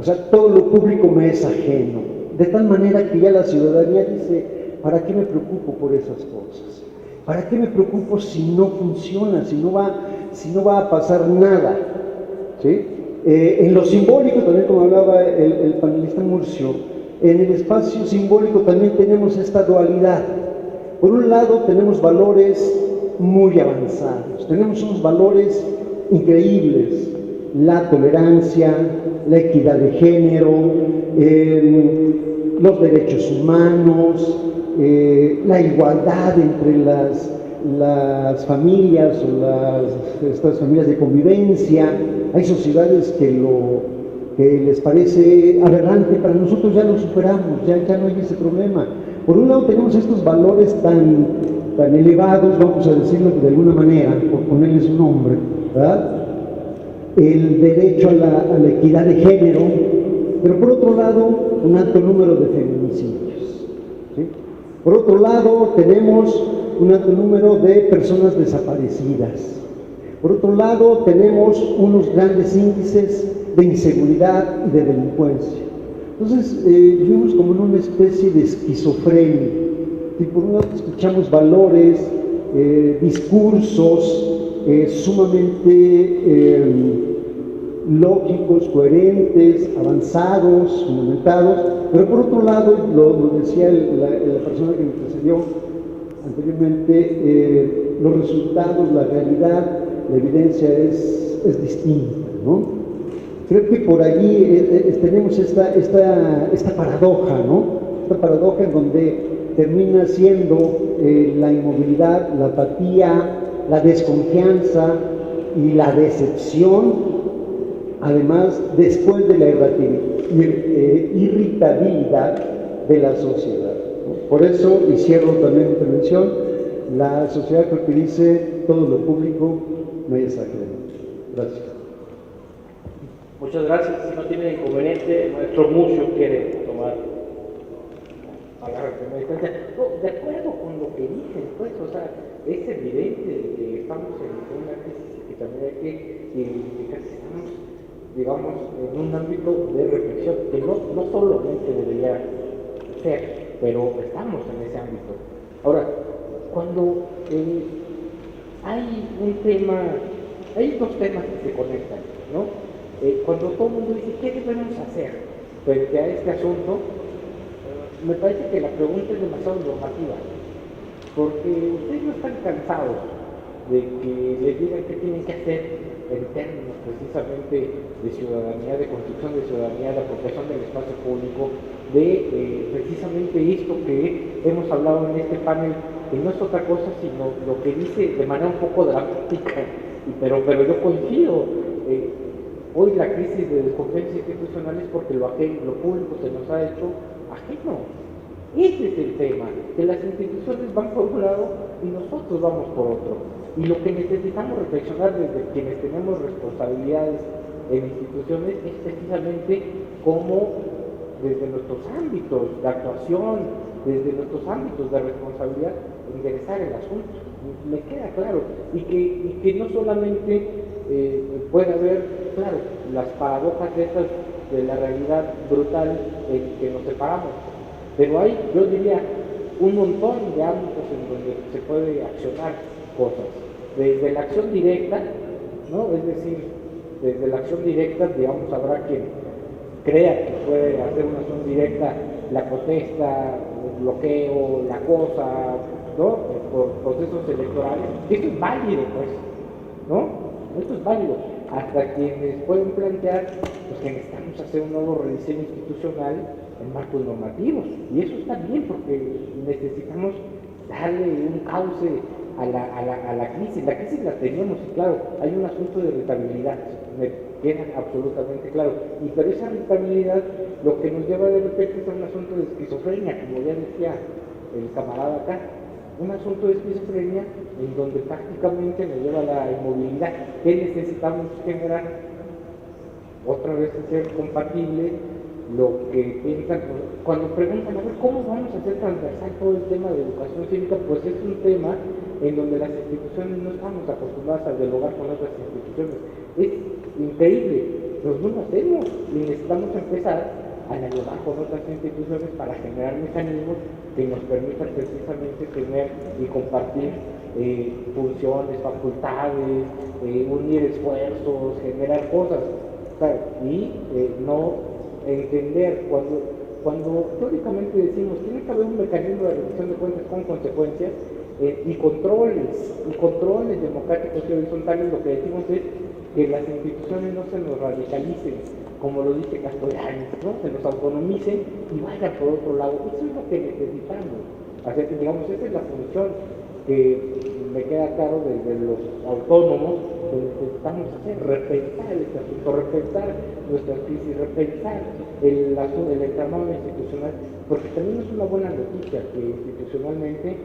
O sea, todo lo público me es ajeno, de tal manera que ya la ciudadanía dice, ¿para qué me preocupo por esas cosas? ¿Para qué me preocupo si no funciona, si no va a pasar nada? ¿Sí? En lo simbólico, también como hablaba el panelista Murcio, en el espacio simbólico también tenemos esta dualidad. Por un lado tenemos valores muy avanzados, tenemos unos valores increíbles, la tolerancia, la equidad de género, los derechos humanos, la igualdad entre las familias o estas familias de convivencia. Hay sociedades que les parece aberrante, para nosotros ya lo superamos, ya no hay ese problema. Por un lado tenemos estos valores tan elevados, vamos a decirlo de alguna manera, por ponerles un nombre, ¿verdad? El derecho a la equidad de género, pero por otro lado un alto número de feminicidios, ¿sí? Por otro lado tenemos un alto número de personas desaparecidas. Por otro lado tenemos unos grandes índices de inseguridad y de delincuencia. Entonces vivimos como en una especie de esquizofrenia. Y por un lado escuchamos valores, discursos sumamente lógicos, coherentes, avanzados, fundamentados, pero por otro lado, lo decía la persona que me precedió anteriormente, los resultados, la realidad, la evidencia es distinta, ¿no? Creo que por allí tenemos esta paradoja, ¿no? Esta paradoja en donde termina siendo la inmovilidad, la apatía, la desconfianza y la decepción, además después de la irritabilidad de la sociedad, ¿no? Por eso, y cierro también mi intervención, la sociedad creo que dice, todo lo público me es ajeno. Gracias. Muchas gracias. Si no tiene inconveniente, el maestro Murcio quiere tomar palabra. No, de acuerdo con lo que dicen, pues, o sea, es evidente que estamos en una crisis que también hay que identificar que estamos, digamos, en un ámbito de reflexión que no solamente debería ser, pero estamos en ese ámbito. Ahora, cuando hay un tema, hay dos temas que se conectan, ¿no? Cuando todo el mundo dice, ¿qué debemos hacer frente a este asunto? Me parece que la pregunta es demasiado normativa, porque ustedes no están cansados de que les digan qué tienen que hacer en términos precisamente de ciudadanía, de construcción de ciudadanía, de apropiación del espacio público, de precisamente esto que hemos hablado en este panel, que no es otra cosa sino lo que dice de manera un poco dramática, pero yo coincido. Hoy la crisis de desconfianza institucional es porque lo público se nos ha hecho ajeno. Ese es el tema, que las instituciones van por un lado y nosotros vamos por otro. Y lo que necesitamos reflexionar desde quienes tenemos responsabilidades en instituciones es precisamente cómo desde nuestros ámbitos de actuación, desde nuestros ámbitos de responsabilidad, enderezar el asunto. Me queda claro. Y que no solamente puede haber, claro, las paradojas estas de la realidad brutal en que nos separamos, pero hay, yo diría, un montón de ámbitos en donde se puede accionar cosas. Desde la acción directa, ¿no? Es decir, desde la acción directa, digamos, habrá quien crea que puede hacer una acción directa, la protesta, el bloqueo, la cosa, ¿no? Por procesos electorales. Esto es válido, pues, ¿no? Esto es válido. Hasta quienes pueden plantear pues, que necesitamos hacer un nuevo rediseño institucional en marcos normativos. Y eso está bien porque necesitamos darle un cauce a la crisis. La crisis la tenemos y claro, hay un asunto de rentabilidad, me queda absolutamente claro. Pero esa rentabilidad lo que nos lleva de repente es a un asunto de esquizofrenia, como ya decía el camarada acá. Un asunto de esquizofrenia en donde prácticamente nos lleva a la inmovilidad. ¿Qué necesitamos generar? Otra vez hacer compatible lo que piensan, cuando preguntan, a ver, ¿cómo vamos a hacer transversal todo el tema de educación cívica? Pues es un tema en donde las instituciones no estamos acostumbradas a dialogar con otras instituciones. Es increíble, pero no lo hacemos y necesitamos empezar a dialogar con otras instituciones para generar mecanismos que nos permitan precisamente tener y compartir funciones, facultades, unir esfuerzos, generar cosas, claro, y no entender cuando teóricamente decimos tiene que haber un mecanismo de rendición de cuentas con consecuencias y controles democráticos y horizontales, lo que decimos es que las instituciones no se nos radicalicen, como lo dice Castellanos, ¿no? Se nos autonomicen y vayan por otro lado. Eso es lo que necesitamos. Así que digamos, esa es la función que me queda claro desde los autónomos, que necesitamos hacer, repensar este asunto, repensar nuestra crisis, repensar el entramado institucional, porque también es una buena noticia que institucionalmente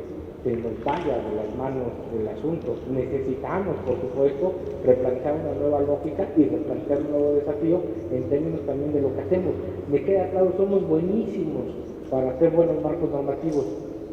se nos vaya de las manos del asunto. Necesitamos, por supuesto, replantear una nueva lógica y replantear un nuevo desafío en términos también de lo que hacemos. Me queda claro, somos buenísimos para hacer buenos marcos normativos,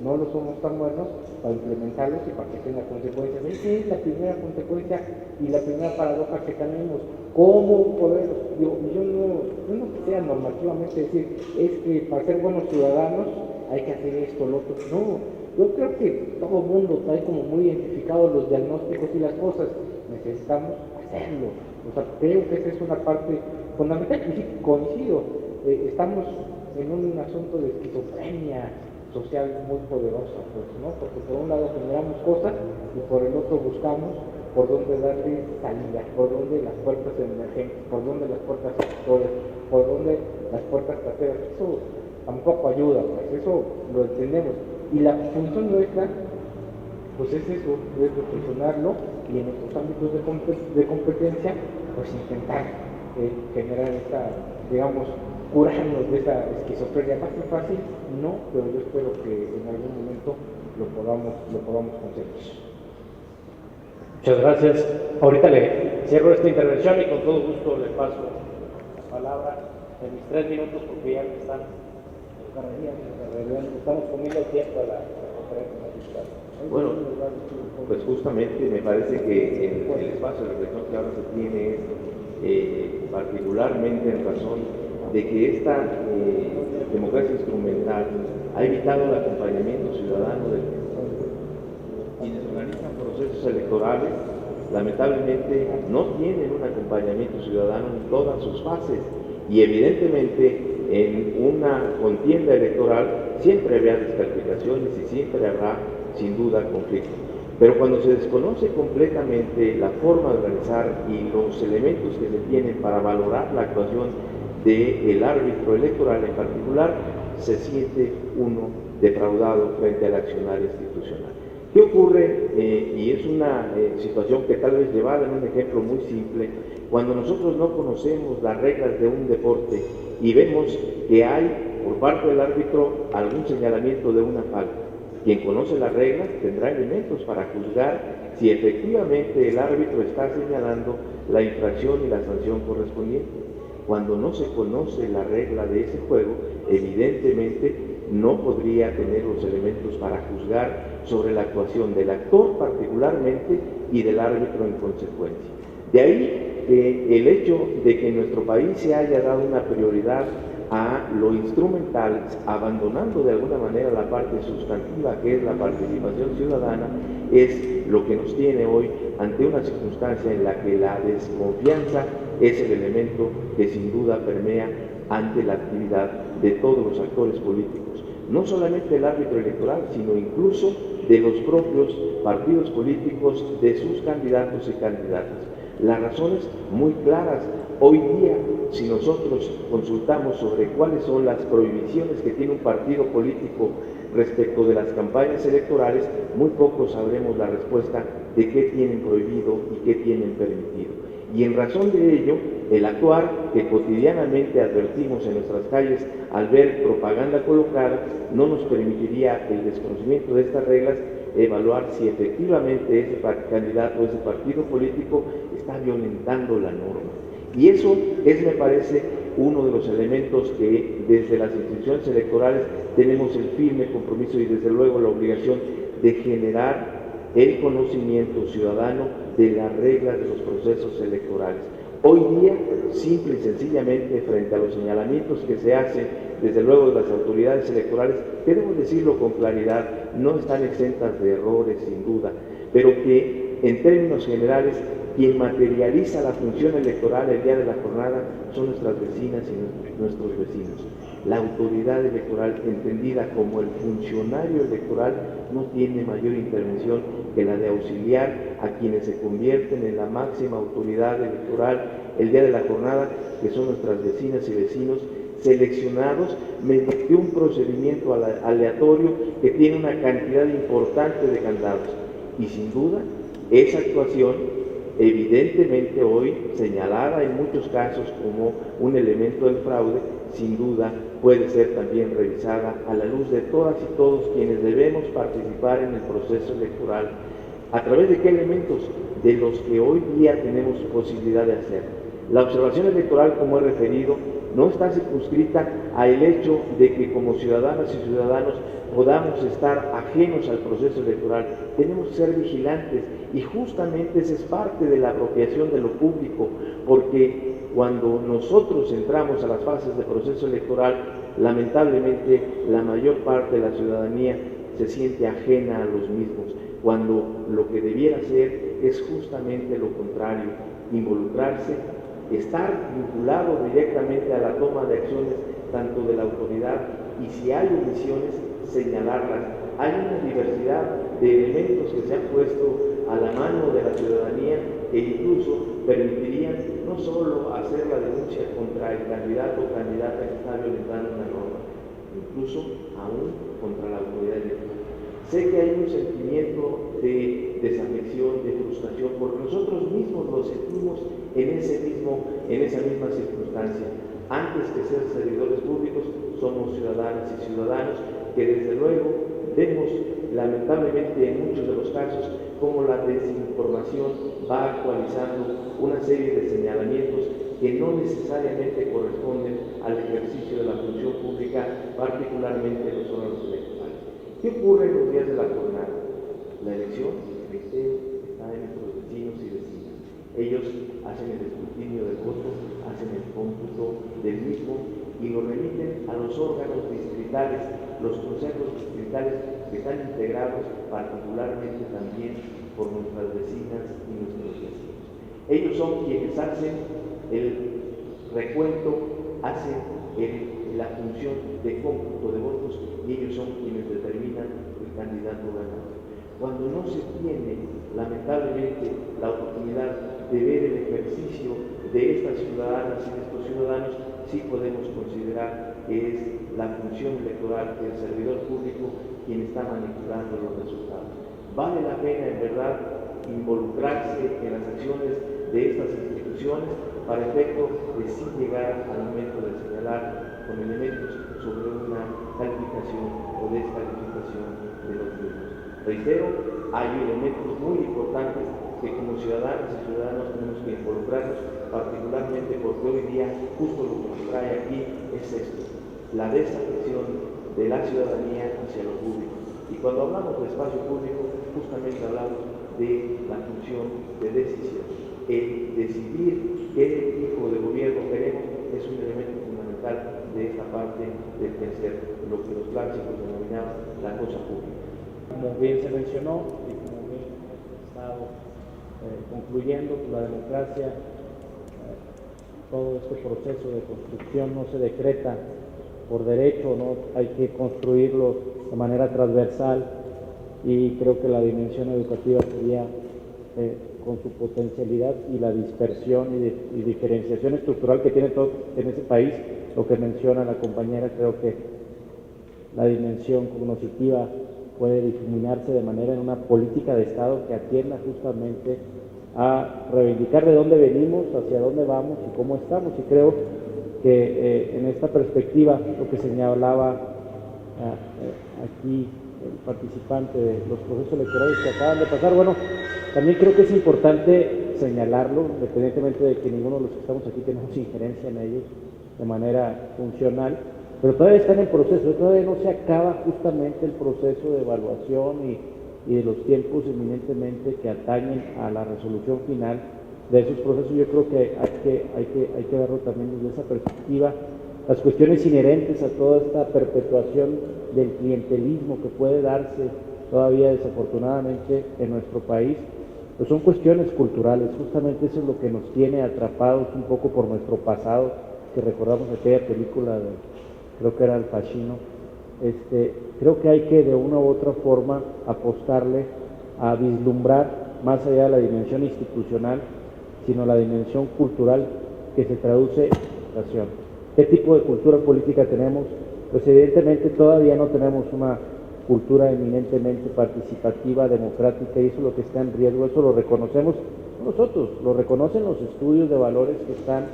no lo somos tan buenos para implementarlos y para que tengan consecuencias. Esa es la primera consecuencia y la primera paradoja que tenemos. ¿Cómo poder? Yo no quisiera normativamente decir, es que para ser buenos ciudadanos hay que hacer esto, lo otro. No, yo creo que todo el mundo trae como muy identificados los diagnósticos y las cosas. Necesitamos hacerlo. O sea, creo que esa es una parte fundamental. Y sí, coincido, estamos en un asunto de esquizofrenia social muy poderosa, pues, ¿no? Porque por un lado generamos cosas y por el otro buscamos por dónde darle salida, por dónde las puertas emergentes, por dónde las puertas sectores, por dónde las puertas traseras. Eso tampoco ayuda, pues eso lo entendemos. Y la función nuestra, pues es eso, es reflexionarlo y en nuestros ámbitos de competencia, pues intentar generar esta, digamos, curarnos de esa esquizofrenia. ¿Va a ser fácil? No, pero yo espero que en algún momento lo podamos conseguir. Muchas gracias. Ahorita le cierro esta intervención y con todo gusto le paso la palabra en mis 3 minutos porque ya me están estamos comiendo el tiempo a la conferencia magistral. Bueno, pues justamente me parece que el espacio de reflexión que ahora se tiene es particularmente en razón de que esta democracia instrumental ha evitado el acompañamiento ciudadano del quienes organizan procesos electorales, lamentablemente no tienen un acompañamiento ciudadano en todas sus fases y evidentemente en una contienda electoral siempre habrá descalificaciones y siempre habrá sin duda conflictos. Pero cuando se desconoce completamente la forma de organizar y los elementos que se tienen para valorar la actuación del árbitro electoral en particular, se siente uno defraudado frente al accionar institucional. ¿Qué ocurre? Y es una situación que tal vez llevada en un ejemplo muy simple, cuando nosotros no conocemos las reglas de un deporte y vemos que hay por parte del árbitro algún señalamiento de una falta. Quien conoce las reglas tendrá elementos para juzgar si efectivamente el árbitro está señalando la infracción y la sanción correspondiente. Cuando no se conoce la regla de ese juego, evidentemente no podría tener los elementos para juzgar sobre la actuación del actor particularmente y del árbitro en consecuencia. De ahí el hecho de que en nuestro país se haya dado una prioridad a lo instrumental, abandonando de alguna manera la parte sustantiva que es la participación ciudadana, es lo que nos tiene hoy ante una circunstancia en la que la desconfianza es el elemento que sin duda permea ante la actividad de todos los actores políticos, no solamente el árbitro electoral, sino incluso de los propios partidos políticos, de sus candidatos y candidatas. Las razones muy claras. Hoy día, si nosotros consultamos sobre cuáles son las prohibiciones que tiene un partido político respecto de las campañas electorales, muy poco sabremos la respuesta de qué tienen prohibido y qué tienen permitido. Y en razón de ello, el actuar que cotidianamente advertimos en nuestras calles al ver propaganda colocada, no nos permitiría el desconocimiento de estas reglas evaluar si efectivamente ese candidato o ese partido político está violentando la norma. Y eso es, me parece, uno de los elementos que desde las instituciones electorales tenemos el firme compromiso y desde luego la obligación de generar el conocimiento ciudadano de las reglas de los procesos electorales. Hoy día, simple y sencillamente, frente a los señalamientos que se hacen, desde luego de las autoridades electorales, queremos decirlo con claridad, no están exentas de errores sin duda, pero que en términos generales, quien materializa la función electoral el día de la jornada son nuestras vecinas y nuestros vecinos. La autoridad electoral, entendida como el funcionario electoral, no tiene mayor intervención que la de auxiliar a quienes se convierten en la máxima autoridad electoral el día de la jornada, que son nuestras vecinas y vecinos, seleccionados mediante un procedimiento aleatorio que tiene una cantidad importante de candados. Y sin duda, esa actuación, evidentemente hoy señalada en muchos casos como un elemento del fraude, sin duda puede ser también revisada a la luz de todas y todos quienes debemos participar en el proceso electoral. ¿A través de qué elementos? De los que hoy día tenemos posibilidad de hacer. La observación electoral, como he referido, no está circunscrita al hecho de que como ciudadanas y ciudadanos podamos estar ajenos al proceso electoral. Tenemos que ser vigilantes y justamente esa es parte de la apropiación de lo público, porque cuando nosotros entramos a las fases de proceso electoral, lamentablemente la mayor parte de la ciudadanía se siente ajena a los mismos, cuando lo que debiera ser es justamente lo contrario, involucrarse, estar vinculado directamente a la toma de acciones tanto de la autoridad y si hay omisiones, señalarlas. Hay una diversidad de elementos que se han puesto a la mano de la ciudadanía que incluso permitirían no solo hacer la denuncia contra el candidato o candidata que está violentando una norma, incluso aún contra la autoridad electoral. Sé que hay un sentimiento de desafección, de frustración, porque nosotros mismos lo sentimos en esa misma circunstancia. Antes que ser servidores públicos, somos ciudadanas y ciudadanos que desde luego vemos lamentablemente en muchos de los casos cómo la desinformación va actualizando una serie de señalamientos que no necesariamente corresponden al ejercicio de la función pública, particularmente en los órganos electorales. ¿Qué ocurre en los días de la jornada? La elección, está en nuestros vecinos y vecinas. Ellos hacen el escrutinio del voto, hacen el cómputo del mismo y lo remiten a los órganos distritales, los consejos distritales que están integrados particularmente también por nuestras vecinas y nuestros vecinos. Ellos son quienes hacen el recuento, hacen la función de cómputo de votos y ellos son quienes determinan el candidato ganador. Cuando no se tiene, lamentablemente, la oportunidad de ver el ejercicio de estas ciudadanas y de estos ciudadanos, sí podemos considerar que es la función electoral del servidor público quien está manipulando los resultados. Vale la pena, en verdad, involucrarse en las acciones de estas instituciones para efecto de sí llegar al momento de señalar con elementos sobre una calificación o descalificación de los mismos. Reitero, hay elementos muy importantes que como ciudadanos y ciudadanos tenemos que involucrarnos, particularmente porque hoy día justo lo que nos trae aquí es esto, la desafección de la ciudadanía hacia lo público. Y cuando hablamos de espacio público, justamente hablamos de la función de decisión. El decidir qué tipo de gobierno queremos es un elemento fundamental de esta parte del tercer, lo que los clásicos denominaban la cosa pública. Como bien se mencionó y como bien hemos estado concluyendo, la democracia, todo este proceso de construcción no se decreta por derecho, no hay que construirlo de manera transversal, y creo que la dimensión educativa sería con su potencialidad y la dispersión y diferenciación estructural que tiene todo en ese país, lo que menciona la compañera, creo que la dimensión cognitiva puede difuminarse de manera en una política de Estado que atienda justamente a reivindicar de dónde venimos, hacia dónde vamos y cómo estamos. Y creo que en esta perspectiva, lo que señalaba aquí el participante de los procesos electorales que acaban de pasar, bueno, también creo que es importante señalarlo, independientemente de que ninguno de los que estamos aquí tenemos injerencia en ellos de manera funcional, pero todavía están en proceso, todavía no se acaba justamente el proceso de evaluación y de los tiempos eminentemente que atañen a la resolución final de esos procesos. Yo creo que hay que verlo también desde esa perspectiva. Las cuestiones inherentes a toda esta perpetuación del clientelismo que puede darse todavía desafortunadamente en nuestro país, pues son cuestiones culturales. Justamente eso es lo que nos tiene atrapados un poco por nuestro pasado, que recordamos aquella película de, creo que era Al Pacino. Creo que hay que de una u otra forma apostarle a vislumbrar más allá de la dimensión institucional, sino la dimensión cultural que se traduce en educación. ¿Qué tipo de cultura política tenemos? Pues evidentemente todavía no tenemos una cultura eminentemente participativa, democrática, y eso es lo que está en riesgo. Eso lo reconocemos nosotros, lo reconocen los estudios de valores que están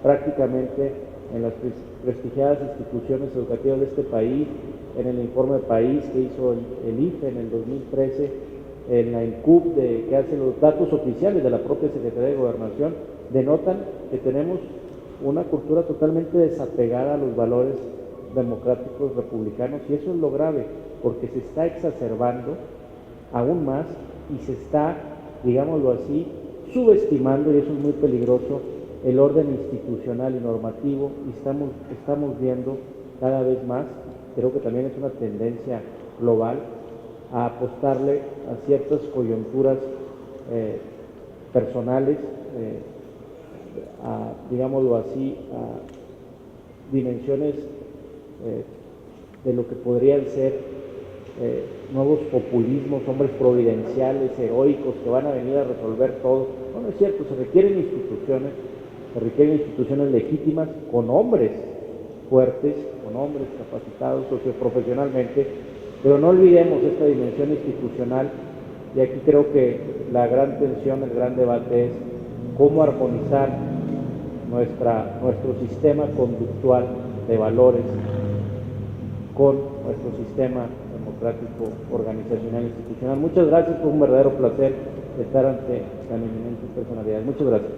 prácticamente en las prestigiadas instituciones educativas de este país, en el informe de país que hizo el IFE en el 2013, en la INCUB que hace los datos oficiales de la propia Secretaría de Gobernación, denotan que tenemos una cultura totalmente desapegada a los valores democráticos republicanos, y eso es lo grave, porque se está exacerbando aún más y se está, digámoslo así, subestimando, y eso es muy peligroso, el orden institucional y normativo, y estamos viendo cada vez más, creo que también es una tendencia global, a apostarle a ciertas coyunturas personales, digámoslo así, a dimensiones de lo que podrían ser nuevos populismos, hombres providenciales, heroicos, que van a venir a resolver todo. No, no es cierto, se requieren instituciones legítimas, con hombres fuertes, con hombres capacitados socioprofesionalmente, pero no olvidemos esta dimensión institucional, y aquí creo que la gran tensión, el gran debate es cómo armonizar nuestro sistema conductual de valores con nuestro sistema democrático, organizacional, institucional. Muchas gracias, fue un verdadero placer estar ante tan eminentes personalidades. Muchas gracias.